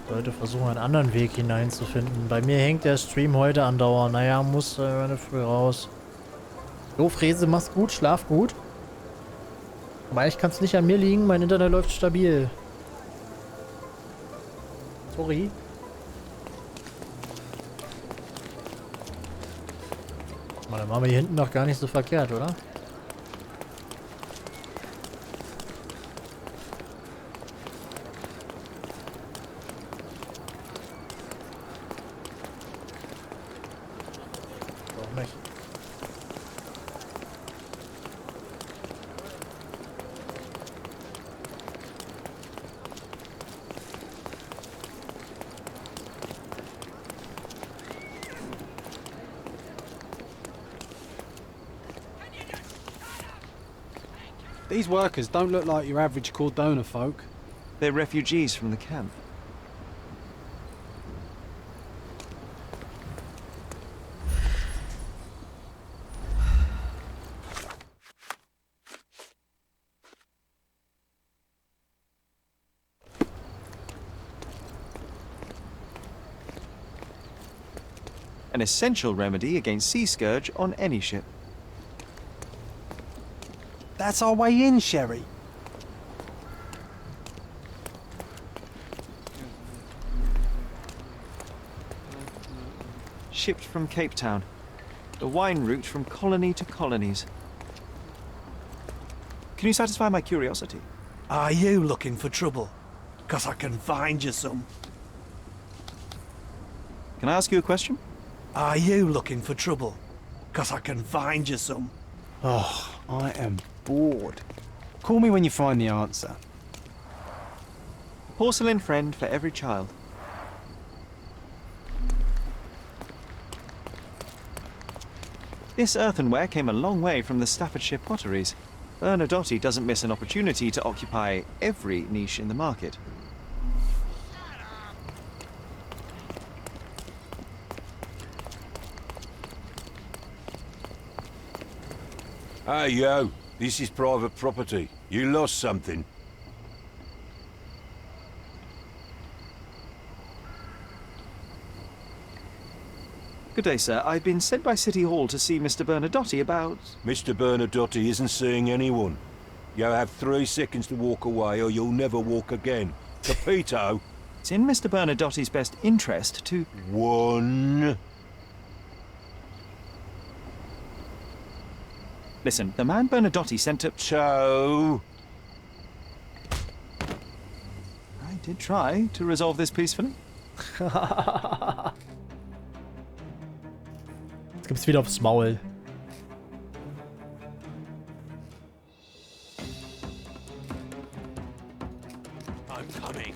Leute versuchen einen anderen Weg hineinzufinden. Bei mir hängt der Stream heute andauernd. Naja, muss früh raus. Jo, Fräse, mach's gut, schlaf gut. Aber ich kann es nicht an mir liegen, mein Internet läuft stabil. Sorry. Mal, dann machen wir hier hinten doch gar nicht so verkehrt, oder? Doch nicht. These workers don't look like your average Cordona folk. They're refugees from the camp. an essential remedy against sea scourge on any ship. That's our way in, Sherry. Shipped from Cape Town. The wine route from colony to colonies. Can you satisfy my curiosity? Are you looking for trouble? 'Cause I can find you some. Can I ask you a question? Are you looking for trouble? 'Cause I can find you some. Oh, I am bored. Call me when you find the answer. Porcelain friend for every child. This earthenware came a long way from the Staffordshire potteries. Bernadotte doesn't miss an opportunity to occupy every niche in the market. Hey, yo. This is private property. You lost something. Good day, sir. I've been sent by City Hall to see Mr. Bernadotte about... Mr. Bernadotte isn't seeing anyone. You have 3 seconds to walk away or you'll never walk again. Capito? It's in Mr. Bernadotte's best interest to... 1. Listen, the man Bernadotte sent to... 2. I did try to resolve this peacefully. Jetzt gibt's wieder aufs Maul. I'm coming.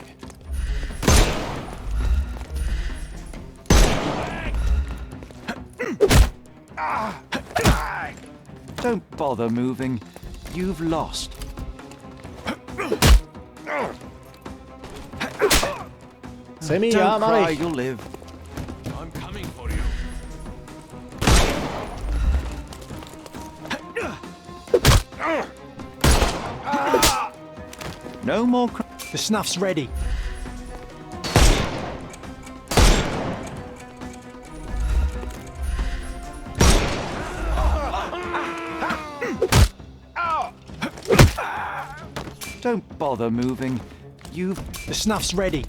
Don't bother moving. You've lost. Sammy, Don't ja, mach cry, ich. you'll live. I'm coming for you. No more The snuff's ready. Don't bother moving. You've... The snuff's ready.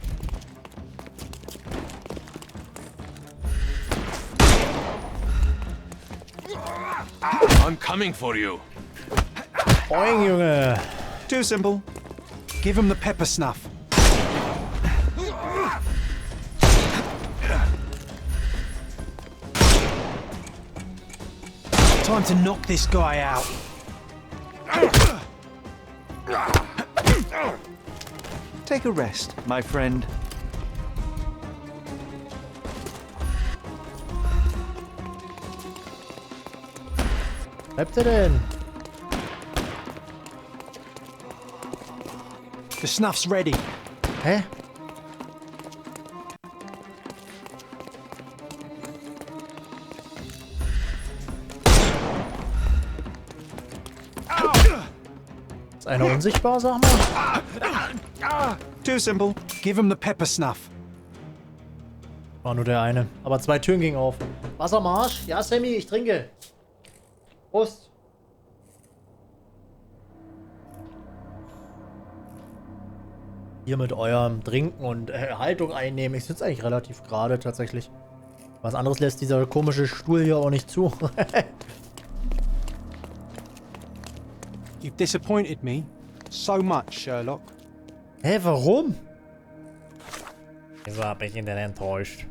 I'm coming for you. Boing, Junge. Too simple. Give him the pepper snuff. Time to knock this guy out. Take a rest, my friend. Bleibt er denn? The snuff's ready. Hä? Ist einer unsichtbar, sag mal? Too simple. Give him the pepper snuff. War nur der eine. Aber 2 Türen gingen auf. Wasser am Arsch? Ja, Sammy, ich trinke. Prost. Hier mit eurem Trinken und Haltung einnehmen. Ich sitze eigentlich relativ gerade tatsächlich. Was anderes lässt dieser komische Stuhl hier auch nicht zu. You've disappointed me so much, Sherlock. Hä, warum? Wieso hab ich ihn denn enttäuscht?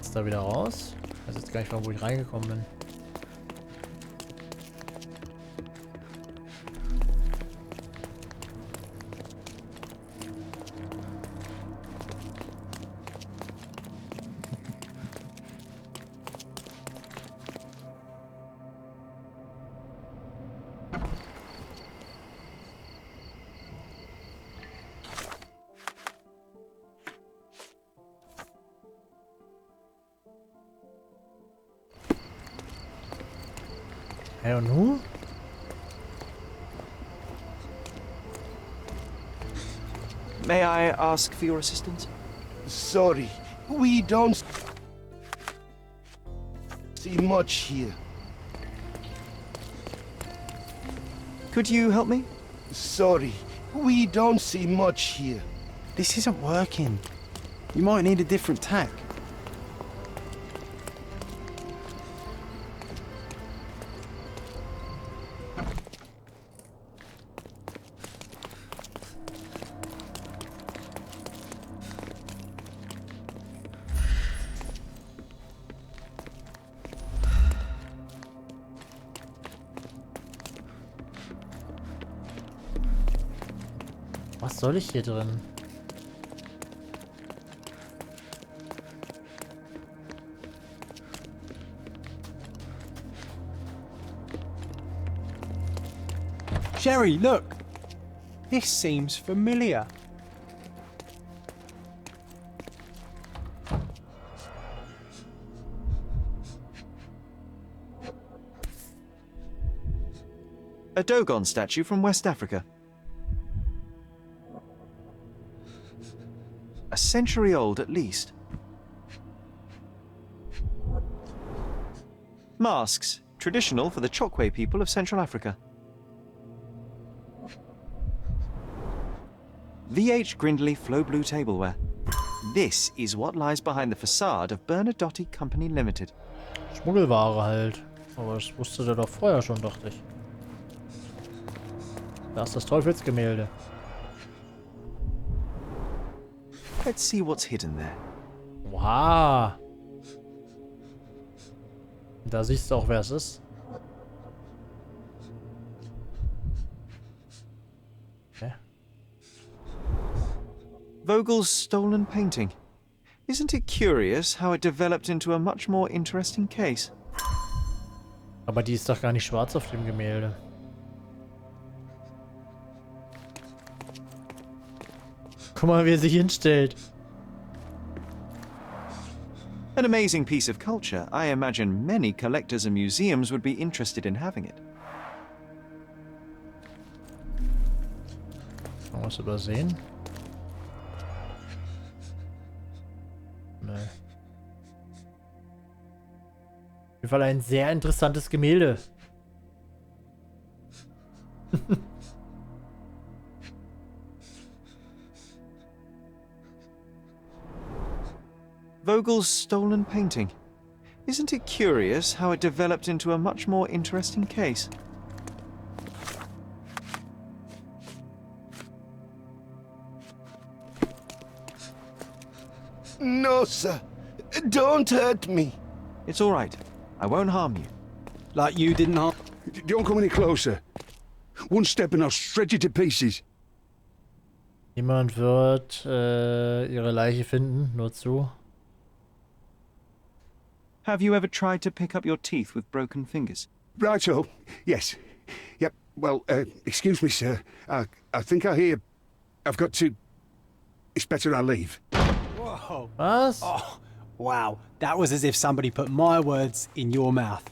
Ist da wieder raus? Ich weiß jetzt gar nicht, wo ich reingekommen bin. Hey, und nun? May I ask for your assistance? Sorry, we don't see much here. Could you help me? Sorry, we don't see much here. This isn't working. You might need a different tack. Was soll ich hier drin? Sherry, look! This seems familiar. A Dogon statue from West Africa. A century old at least. Masks, traditional for the Chokwe people of Central Africa. VH Grindley Flow Blue tableware. This is what lies behind the facade of Bernadotte Company Limited. Schmuggelware halt. Aber das wusste der doch vorher schon, dachte ich. Da ist das Teufelsgemälde. Let's see what's hidden there. Wow. Da siehst du auch, wer es ist. Okay. Vogel's stolen painting. Isn't it curious how it developed into a much more interesting case? Aber die ist doch gar nicht schwarz auf dem Gemälde. Guck mal, wie er sich hinstellt. An amazing piece of culture. I imagine many collectors and museums would be interested in having it. Kann man was übersehen? Nee. Auf jeden Fall ein sehr interessantes Gemälde. Vogel's stolen painting. Isn't it curious how it developed into a much more interesting case? No, sir. Don't hurt me. It's all right. I won't harm you. Like you didn't harm. Don't come any closer. One step and I'll shred you to pieces. Niemand wird ihre Leiche finden, nur zu. Have you ever tried to pick up your teeth with broken fingers? Righto. Yes. Yep. Well, excuse me, sir. I think I hear... I've got to... It's better I leave. Whoa. Was? Oh, wow. That was as if somebody put my words in your mouth.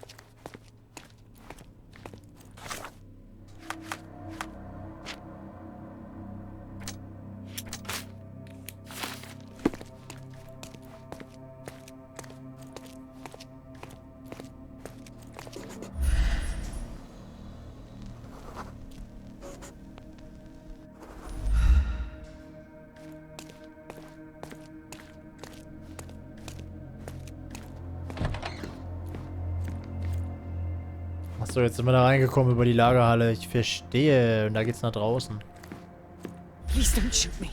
Achso, jetzt sind wir da reingekommen über die Lagerhalle. Ich verstehe. Und da geht's nach draußen. Please don't shoot me.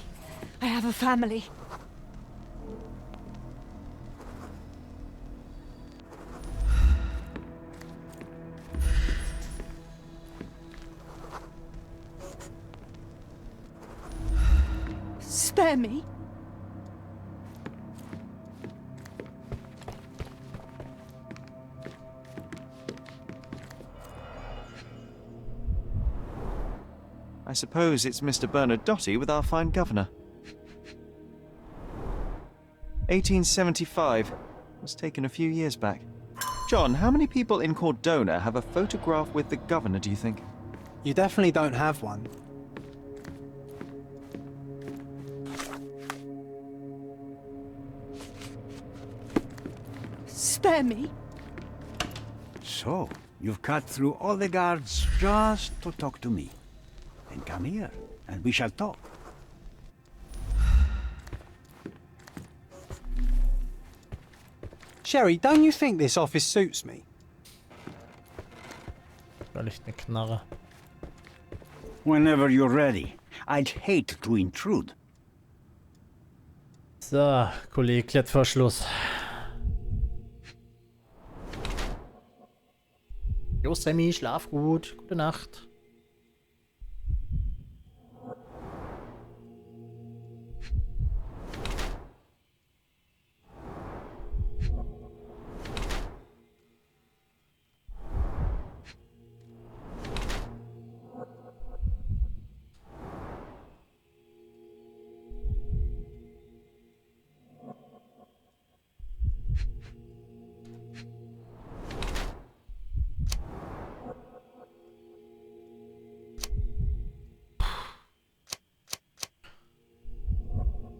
I have a family. Spare me. I suppose it's Mr. Bernadotte with our fine governor. 1875. Was taken a few years back. John, how many people in Cordona have a photograph with the governor, do you think? You definitely don't have one. Spare me. So, you've cut through all the guards just to talk to me. Then come here, and we shall talk. Sherry, don't you think this office suits me? Soll ich eine Knarre? Whenever you're ready. I'd hate to intrude. So, Kollege, Klettverschluss. Jo, Sammy, schlaf gut. Gute Nacht.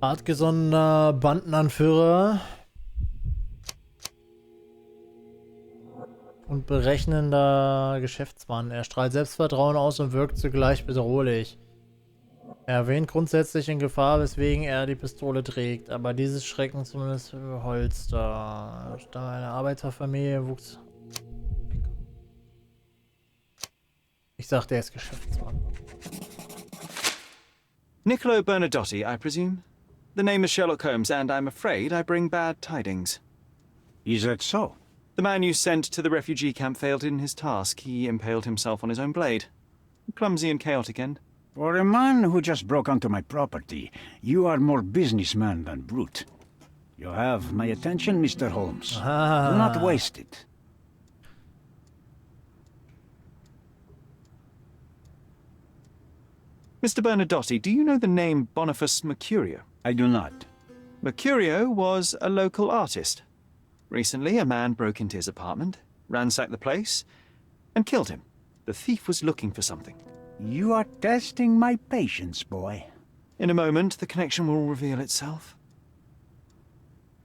Hartgesonnener Bandenanführer und berechnender Geschäftsmann. Er strahlt Selbstvertrauen aus und wirkt zugleich bedrohlich. Er erwähnt grundsätzlich in Gefahr, weswegen er die Pistole trägt, aber dieses Schrecken zumindest für Holster. Da eine Arbeiterfamilie wuchs. Ich sagte, er ist Geschäftsmann. Niccolo Bernadotti, I presume? The name is Sherlock Holmes, and I'm afraid I bring bad tidings. Is that so? The man you sent to the refugee camp failed in his task. He impaled himself on his own blade. A clumsy and chaotic end. For a man who just broke onto my property, you are more businessman than brute. You have my attention, Mr. Holmes. Do not waste it. Mr. Bernadotti, do you know the name Boniface Mercurio? I do not. Mercurio was a local artist. Recently, a man broke into his apartment, ransacked the place, and killed him. The thief was looking for something. You are testing my patience, boy. In a moment, the connection will reveal itself.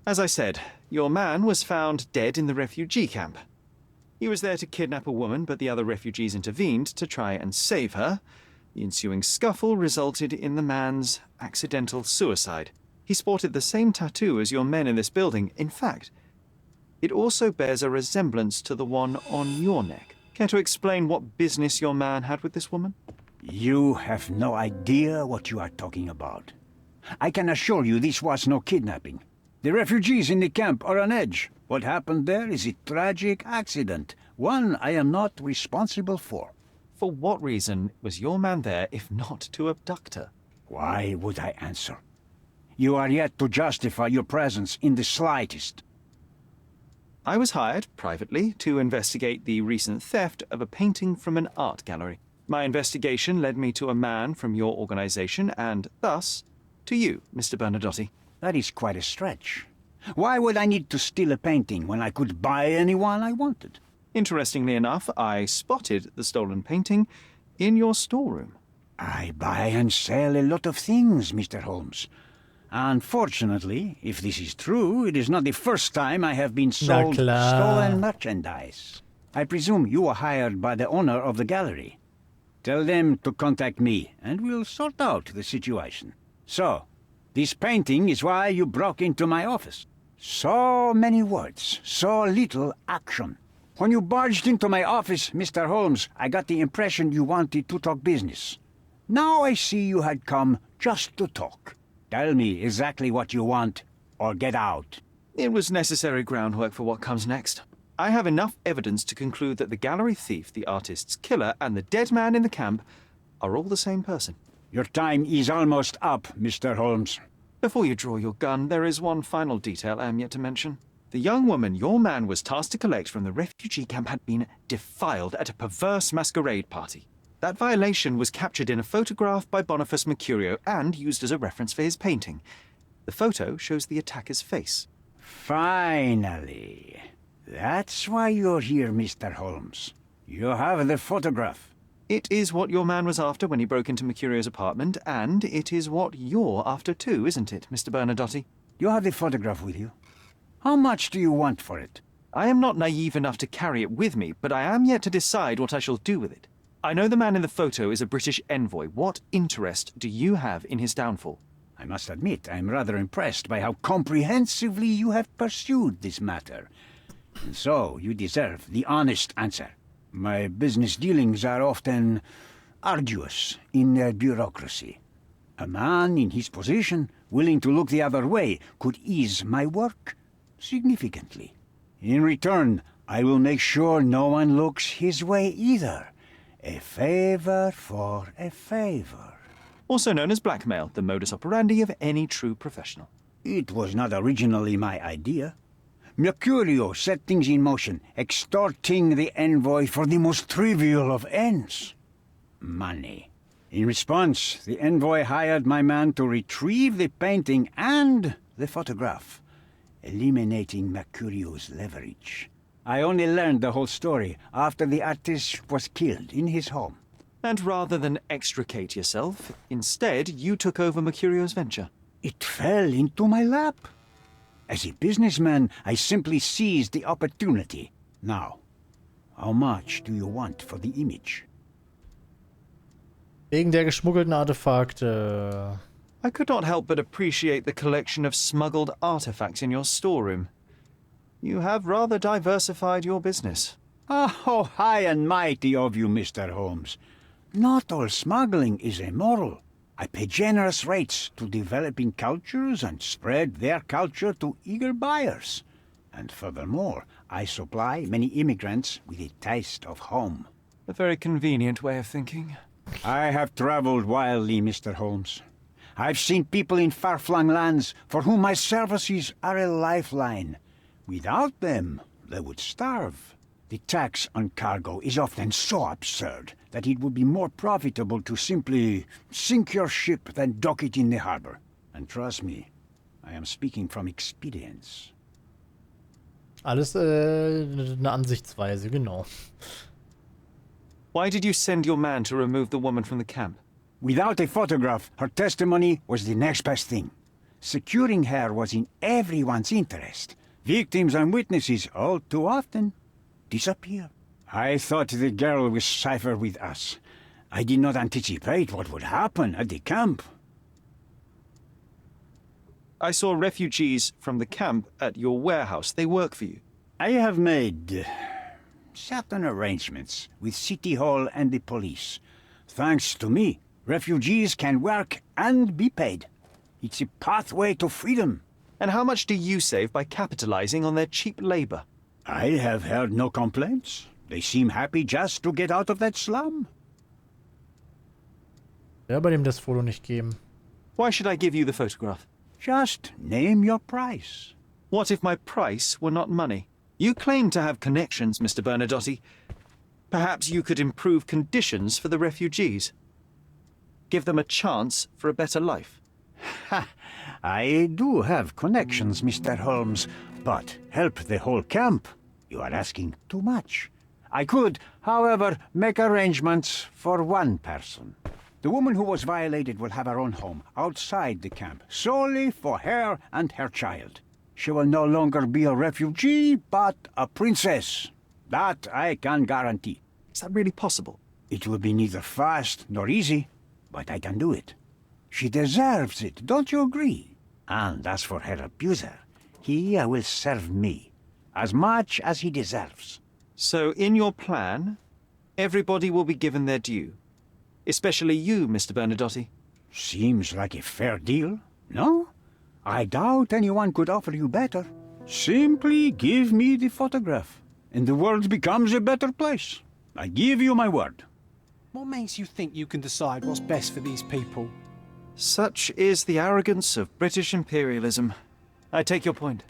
As I said, your man was found dead in the refugee camp. He was there to kidnap a woman, but the other refugees intervened to try and save her. The ensuing scuffle resulted in the man's accidental suicide. He sported the same tattoo as your men in this building. In fact, it also bears a resemblance to the one on your neck. Care to explain what business your man had with this woman? You have no idea what you are talking about. I can assure you this was no kidnapping. The refugees in the camp are on edge. What happened there is a tragic accident, one I am not responsible for. For what reason was your man there if not to abduct her? Why would I answer? You are yet to justify your presence in the slightest. I was hired, privately, to investigate the recent theft of a painting from an art gallery. My investigation led me to a man from your organization, and thus, to you, Mr. Bernadotti. That is quite a stretch. Why would I need to steal a painting when I could buy anyone I wanted? Interestingly enough, I spotted the stolen painting in your storeroom. I buy and sell a lot of things, Mr. Holmes. Unfortunately, if this is true, it is not the first time I have been sold stolen merchandise. I presume you were hired by the owner of the gallery. Tell them to contact me, and we'll sort out the situation. So, this painting is why you broke into my office. So many words, so little action. When you barged into my office, Mr. Holmes, I got the impression you wanted to talk business. Now I see you had come just to talk. Tell me exactly what you want, or get out. It was necessary groundwork for what comes next. I have enough evidence to conclude that the gallery thief, the artist's killer, and the dead man in the camp are all the same person. Your time is almost up, Mr. Holmes. Before you draw your gun, there is one final detail I am yet to mention. The young woman your man was tasked to collect from the refugee camp had been defiled at a perverse masquerade party. That violation was captured in a photograph by Boniface Mercurio and used as a reference for his painting. The photo shows the attacker's face. Finally. That's why you're here, Mr. Holmes. You have the photograph. It is what your man was after when he broke into Mercurio's apartment, and it is what you're after too, isn't it, Mr. Bernadotte? You have the photograph with you. How much do you want for it? I am not naive enough to carry it with me, but I am yet to decide what I shall do with it. I know the man in the photo is a British envoy. What interest do you have in his downfall? I must admit, I'm rather impressed by how comprehensively you have pursued this matter. And so, you deserve the honest answer. My business dealings are often arduous in their bureaucracy. A man in his position, willing to look the other way, could ease my work significantly. In return, I will make sure no one looks his way either. A favor for a favor. Also known as blackmail, the modus operandi of any true professional. It was not originally my idea. Mercurio set things in motion, extorting the envoy for the most trivial of ends. Money. In response, the envoy hired my man to retrieve the painting and the photograph, eliminating Mercurio's leverage. I only learned the whole story after the artist was killed in his home. And rather than extricate yourself, instead you took over Mercurio's venture. It fell into my lap. As a businessman, I simply seized the opportunity. Now, how much do you want for the image? Wegen der geschmuggelten Artefakte. I could not help but appreciate the collection of smuggled artifacts in your storeroom. You have rather diversified your business. Oh, high and mighty of you, Mr. Holmes. Not all smuggling is immoral. I pay generous rates to developing cultures and spread their culture to eager buyers. And furthermore, I supply many immigrants with a taste of home. A very convenient way of thinking. I have traveled wildly, Mr. Holmes. I've seen people in far-flung lands for whom my services are a lifeline. Without them, they would starve. The tax on cargo is often so absurd that it would be more profitable to simply sink your ship than dock it in the harbor. And trust me, I am speaking from experience. Alles eine Ansichtsweise, genau. Why did you send your man to remove the woman from the camp? Without a photograph, her testimony was the next best thing. Securing her was in everyone's interest. Victims and witnesses all too often disappear. I thought the girl was safer with us. I did not anticipate what would happen at the camp. I saw refugees from the camp at your warehouse. They work for you. I have made certain arrangements with City Hall and the police. Thanks to me, refugees can work and be paid. It's a pathway to freedom. And how much do you save by capitalizing on their cheap labor? I have heard no complaints. They seem happy just to get out of that slum. Wer bei dem das Foto nicht geben? Why should I give you the photograph? Just name your price. What if my price were not money? You claim to have connections, Mr. Bernadotte. Perhaps you could improve conditions for the refugees. Give them a chance for a better life. Ha! I do have connections, Mr. Holmes, but help the whole camp? You are asking too much. I could, however, make arrangements for one person. The woman who was violated will have her own home outside the camp, solely for her and her child. She will no longer be a refugee, but a princess. That I can guarantee. Is that really possible? It will be neither fast nor easy, but I can do it. She deserves it, don't you agree? And as for her abuser, he will serve me, as much as he deserves. So in your plan, everybody will be given their due. Especially you, Mr. Bernadotte. Seems like a fair deal, no? I doubt anyone could offer you better. Simply give me the photograph, and the world becomes a better place. I give you my word. What makes you think you can decide what's best for these people? Such is the arrogance of British imperialism. I take your point.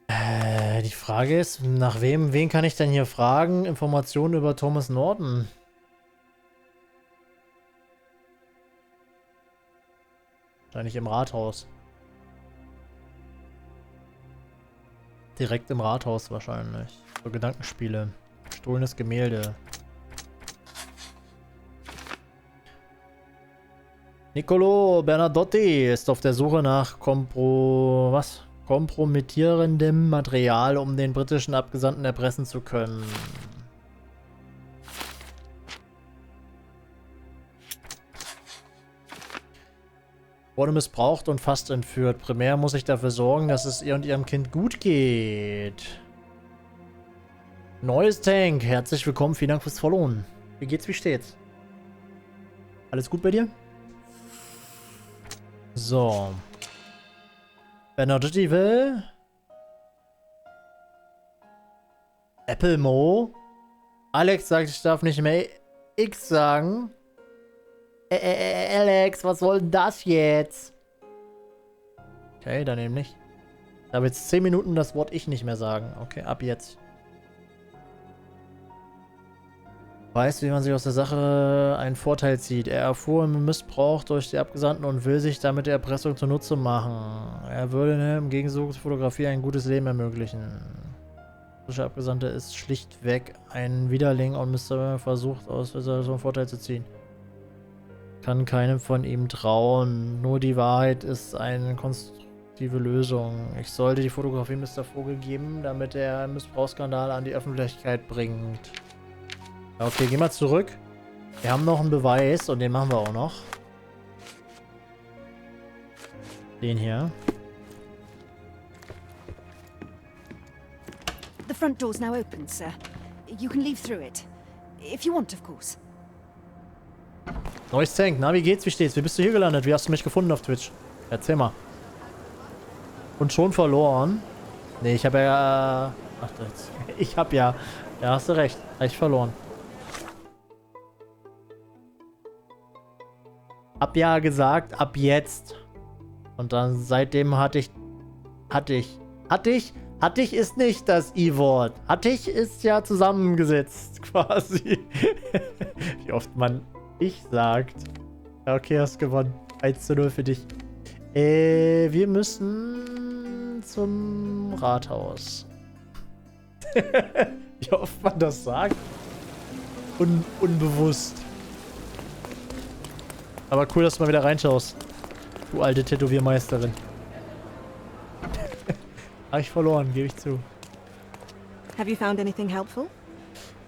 Die Frage ist, nach wen kann ich denn hier fragen? Informationen über Thomas Norton. Wahrscheinlich im Rathaus. Direkt im Rathaus wahrscheinlich. So Gedankenspiele. Gestohlenes Gemälde. Niccolo Bernadotti ist auf der Suche nach kompromittierendem Material, um den britischen Abgesandten erpressen zu können. Wurde missbraucht und fast entführt. Primär muss ich dafür sorgen, dass es ihr und ihrem Kind gut geht. Neues Tank. Herzlich willkommen. Vielen Dank fürs Followen. Wie geht's, wie steht's? Alles gut bei dir? So. Bernadotti will Apple Mo. Alex sagt, ich darf nicht mehr X sagen. Alex, was soll denn das jetzt? Okay, dann eben nicht. Ich habe jetzt 10 Minuten das Wort Ich nicht mehr sagen. Okay, ab jetzt. Weiß, wie man sich aus der Sache einen Vorteil zieht. Er erfuhr Missbrauch durch die Abgesandten und will sich damit der Erpressung zunutze machen. Er würde im Gegenzug zur Fotografie ein gutes Leben ermöglichen. Der Abgesandte ist schlichtweg ein Widerling und versucht aus dieser Situation Vorteil zu ziehen. Kann keinem von ihm trauen. Nur die Wahrheit ist eine konstruktive Lösung. Ich sollte die Fotografie Mr. Vogel geben, damit er einen Missbrauchsskandal an die Öffentlichkeit bringt. Okay, gehen wir zurück. Wir haben noch einen Beweis und den machen wir auch noch. Den hier. The front door's now open, sir. You can leave through it. If you want, of course. Neues Tank. Na, wie geht's? Wie steht's? Wie bist du hier gelandet? Wie hast du mich gefunden auf Twitch? Erzähl mal. Und schon verloren? Nee, ich habe ja... Ach, das... Ich habe ja... Ja, hast du recht. Hab ich verloren. Hab ja gesagt, ab jetzt. Und dann seitdem hatte ich ist nicht das I-Wort. Hatte ich ist ja zusammengesetzt, quasi. Wie oft man ich sagt. Ja, okay, hast gewonnen. 1:0 für dich. Wir müssen zum Rathaus. Wie oft man das sagt. Unbewusst. Aber cool, dass du mal wieder reinschaust. Du alte Tätowiermeisterin. Habe ich verloren, gebe ich zu. Have you found anything helpful?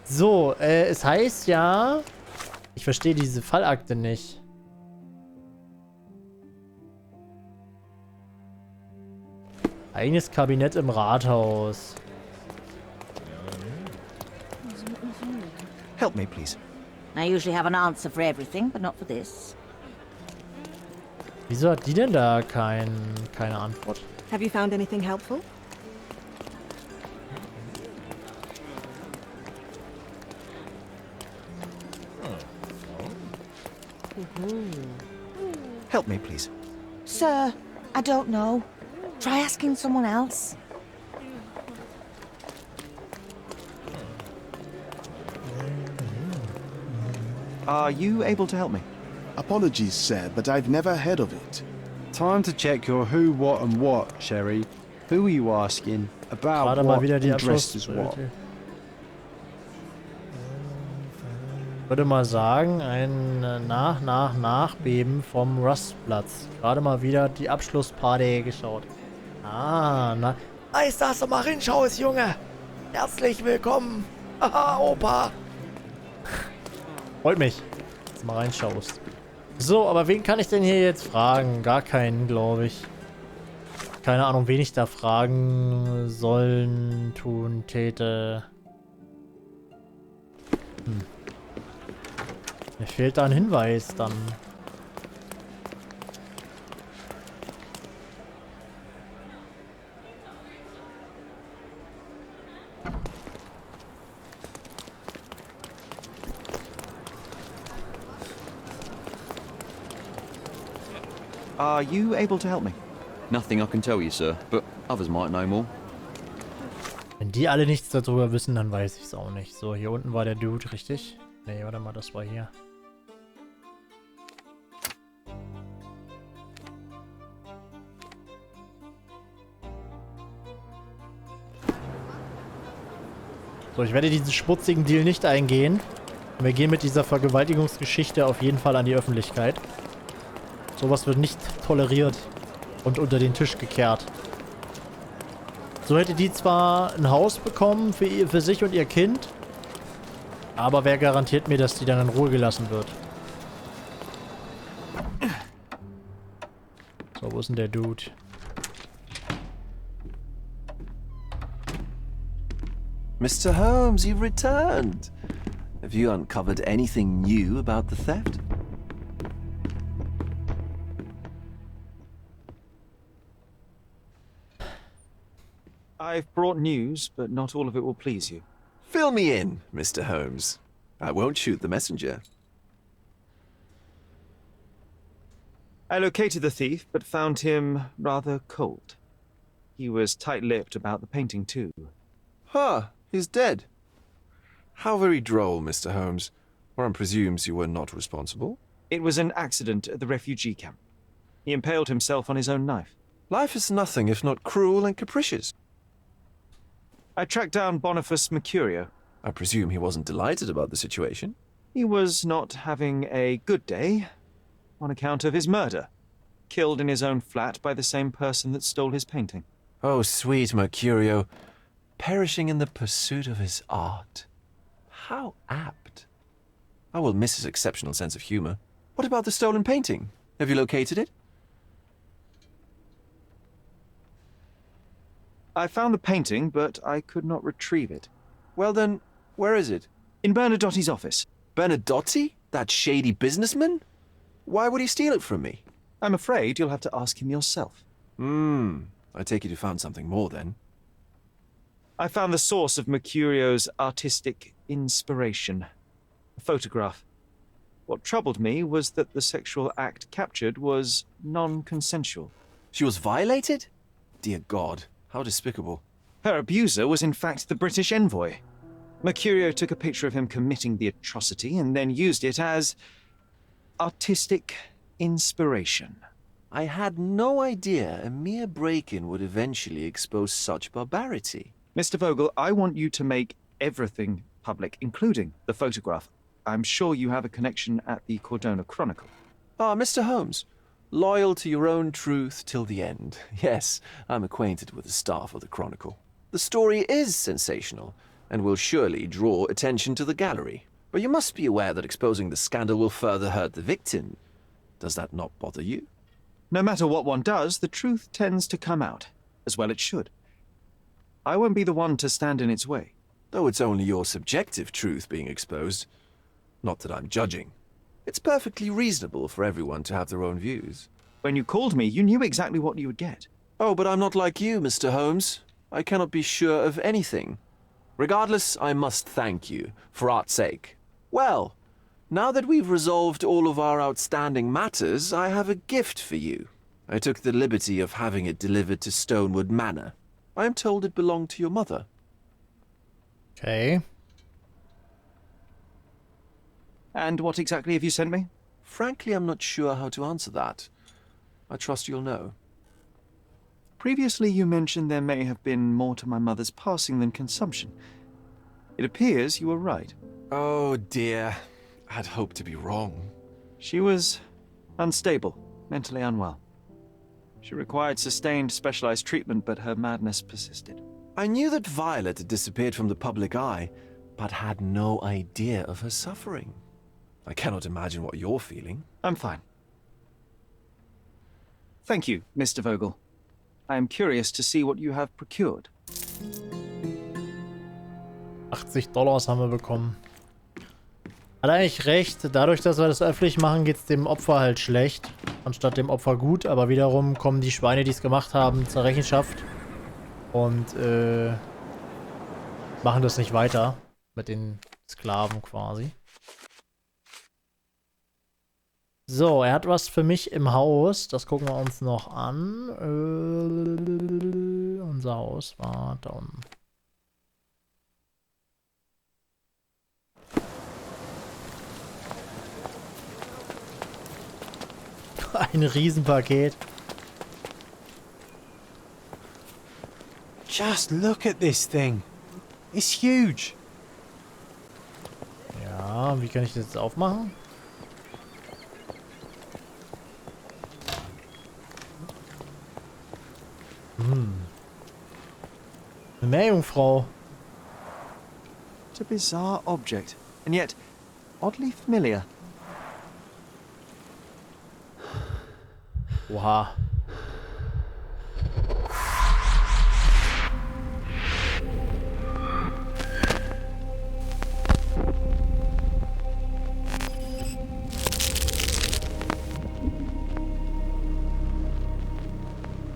So, es heißt ja... Ich verstehe diese Fallakte nicht. Eigenes Kabinett im Rathaus. Help me, please. I usually have an answer for everything, but not for this. Wieso hat die denn da keine Antwort? Have you found anything helpful? Help me, please. Sir, I don't know. Try asking someone else. Are you able to help me? Apologies, sir, but I've never heard of it. Time to check your who, what, and what, Sherry. Who are you asking? About Gerade mal what wieder die and dressed as what? Ich würde mal sagen, ein Nachbeben vom Rustplatz. Gerade mal wieder die Abschlussparty geschaut. Ah, na. Weiß, dass du mal hinschaust, Junge. Herzlich willkommen. Haha, Opa. Freut mich, dass du mal reinschaust. So, aber wen kann ich denn hier jetzt fragen? Gar keinen, glaube ich. Keine Ahnung, wen ich da fragen sollen, tun, täte. Mir fehlt da ein Hinweis dann. Are you able to help me? Nothing I can tell you, sir, but others might know more. Wenn die alle nichts darüber wissen, dann weiß ich es auch nicht. So, hier unten war der Dude, richtig? Nee, warte mal, das war hier. So, ich werde diesen schmutzigen Deal nicht eingehen. Wir gehen mit dieser Vergewaltigungsgeschichte auf jeden Fall an die Öffentlichkeit. Sowas wird nicht toleriert und unter den Tisch gekehrt. So hätte die zwar ein Haus bekommen für sich und ihr Kind, aber wer garantiert mir, dass die dann in Ruhe gelassen wird? So, wo ist denn der Dude? Mr. Holmes, you've returned. Have you uncovered anything new about the theft? I've brought news, but not all of it will please you. Fill me in, Mr. Holmes. I won't shoot the messenger. I located the thief, but found him rather cold. He was tight-lipped about the painting, too. Huh, he's dead. How very droll, Mr. Holmes. One presumes you were not responsible. It was an accident at the refugee camp. He impaled himself on his own knife. Life is nothing if not cruel and capricious. I tracked down Boniface Mercurio. I presume he wasn't delighted about the situation. He was not having a good day on account of his murder. Killed in his own flat by the same person that stole his painting. Oh, sweet Mercurio. Perishing in the pursuit of his art. How apt. I will miss his exceptional sense of humor. What about the stolen painting? Have you located it? I found the painting, but I could not retrieve it. Well then, where is it? In Bernadotti's office. Bernadotti? That shady businessman? Why would he steal it from me? I'm afraid you'll have to ask him yourself. I take it you found something more then. I found the source of Mercurio's artistic inspiration. A photograph. What troubled me was that the sexual act captured was non-consensual. She was violated? Dear God, how despicable. Her abuser was in fact the British envoy. Mercurio took a picture of him committing the atrocity and then used it as artistic inspiration. I had no idea a mere break-in would eventually expose such barbarity. Mr. Vogel, I want you to make everything public, including the photograph. I'm sure you have a connection at the Cordona Chronicle. Ah, Mr. Holmes. Loyal to your own truth till the end. Yes, I'm acquainted with the staff of the Chronicle. The story is sensational, and will surely draw attention to the gallery. But you must be aware that exposing the scandal will further hurt the victim. Does that not bother you? No matter what one does, the truth tends to come out, as well it should. I won't be the one to stand in its way. Though it's only your subjective truth being exposed. Not that I'm judging. It's perfectly reasonable for everyone to have their own views. When you called me, you knew exactly what you would get. Oh, but I'm not like you, Mr. Holmes. I cannot be sure of anything. Regardless, I must thank you, for art's sake. Well, now that we've resolved all of our outstanding matters, I have a gift for you. I took the liberty of having it delivered to Stonewood Manor. I am told it belonged to your mother. Okay. And what exactly have you sent me? Frankly, I'm not sure how to answer that. I trust you'll know. Previously, you mentioned there may have been more to my mother's passing than consumption. It appears you were right. Oh dear. I'd hoped to be wrong. She was unstable, mentally unwell. She required sustained, specialized treatment, but her madness persisted. I knew that Violet had disappeared from the public eye, but had no idea of her suffering. I cannot imagine what you're feeling. I'm fine. Thank you, Mr. Vogel. I am curious to see what you have procured. $80 haben wir bekommen. Hat eigentlich recht. Dadurch, dass wir das öffentlich machen, geht es dem Opfer halt schlecht. Anstatt dem Opfer gut. Aber wiederum kommen die Schweine, die es gemacht haben, zur Rechenschaft. Und machen das nicht weiter. Mit den Sklaven quasi. So, er hat was für mich im Haus. Das gucken wir uns noch an. Unser Haus war da unten. Ein Riesenpaket. Just look at this thing. It's huge. Ah, wie kann ich das jetzt aufmachen? Eine Meerjungfrau. What a bizarre object, and yet oddly familiar. Oha.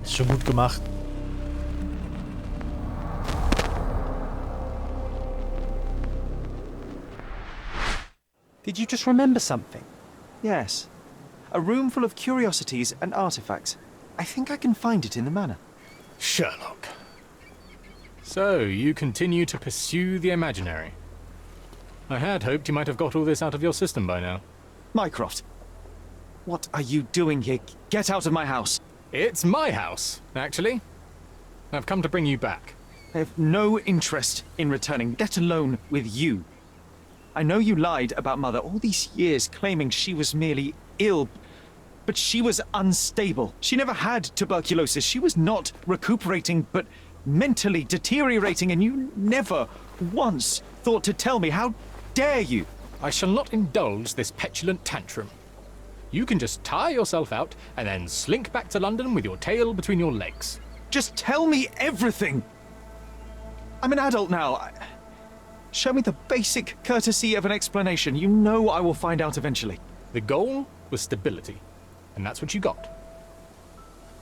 Ist schon gut gemacht. Did you just remember something? Yes. A room full of curiosities and artifacts. I think I can find it in the manor. Sherlock. So, you continue to pursue the imaginary. I had hoped you might have got all this out of your system by now. Mycroft, what are you doing here? Get out of my house. It's my house, actually. I've come to bring you back. I have no interest in returning, let alone with you. I know you lied about Mother all these years, claiming she was merely ill, but she was unstable. She never had tuberculosis. She was not recuperating, but mentally deteriorating, and you never once thought to tell me. How dare you? I shall not indulge this petulant tantrum. You can just tire yourself out and then slink back to London with your tail between your legs. Just tell me everything. I'm an adult now. Show me the basic courtesy of an explanation. You know I will find out eventually. The goal was stability, and that's what you got.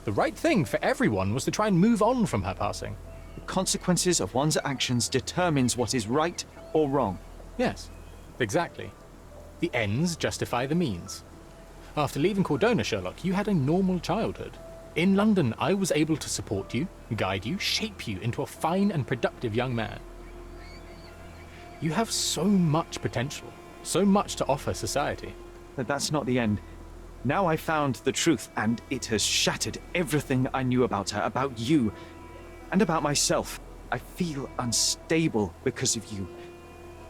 The right thing for everyone was to try and move on from her passing. The consequences of one's actions determines what is right or wrong. Yes, exactly. The ends justify the means. After leaving Cordona, Sherlock, you had a normal childhood. In London, I was able to support you, guide you, shape you into a fine and productive young man. You have so much potential, so much to offer society. But that's not the end. Now I found the truth, and it has shattered everything I knew about her, about you, and about myself. I feel unstable because of you.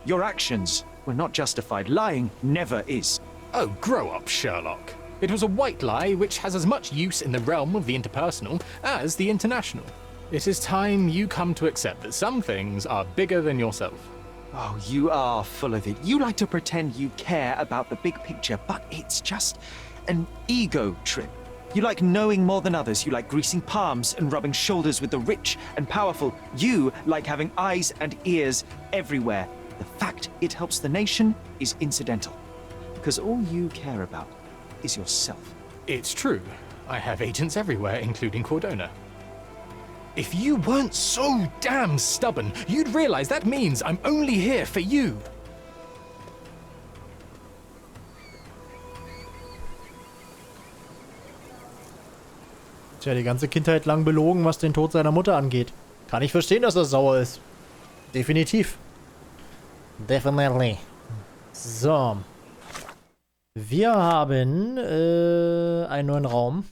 Your actions were not justified. Lying never is. Oh, grow up, Sherlock. It was a white lie which has as much use in the realm of the interpersonal as the international. It is time you come to accept that some things are bigger than yourself. Oh, you are full of it. You like to pretend you care about the big picture, but it's just an ego trip. You like knowing more than others. You like greasing palms and rubbing shoulders with the rich and powerful. You like having eyes and ears everywhere. The fact it helps the nation is incidental, because all you care about is yourself. It's true. I have agents everywhere, including Cordona. If you weren't so damn stubborn, you'd realize that means I'm only here for you. Tja, die ganze Kindheit lang belogen, was den Tod seiner Mutter angeht. Kann ich verstehen, dass er sauer ist. Definitiv. Definitely. So. Wir haben einen neuen Raum,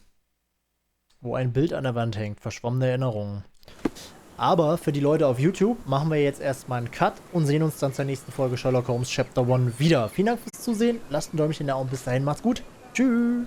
wo ein Bild an der Wand hängt. Verschwommene Erinnerungen. Aber für die Leute auf YouTube machen wir jetzt erstmal einen Cut und sehen uns dann zur nächsten Folge Sherlock Holmes Chapter One wieder. Vielen Dank fürs Zusehen. Lasst ein Däumchen da und bis dahin macht's gut. Tschüss.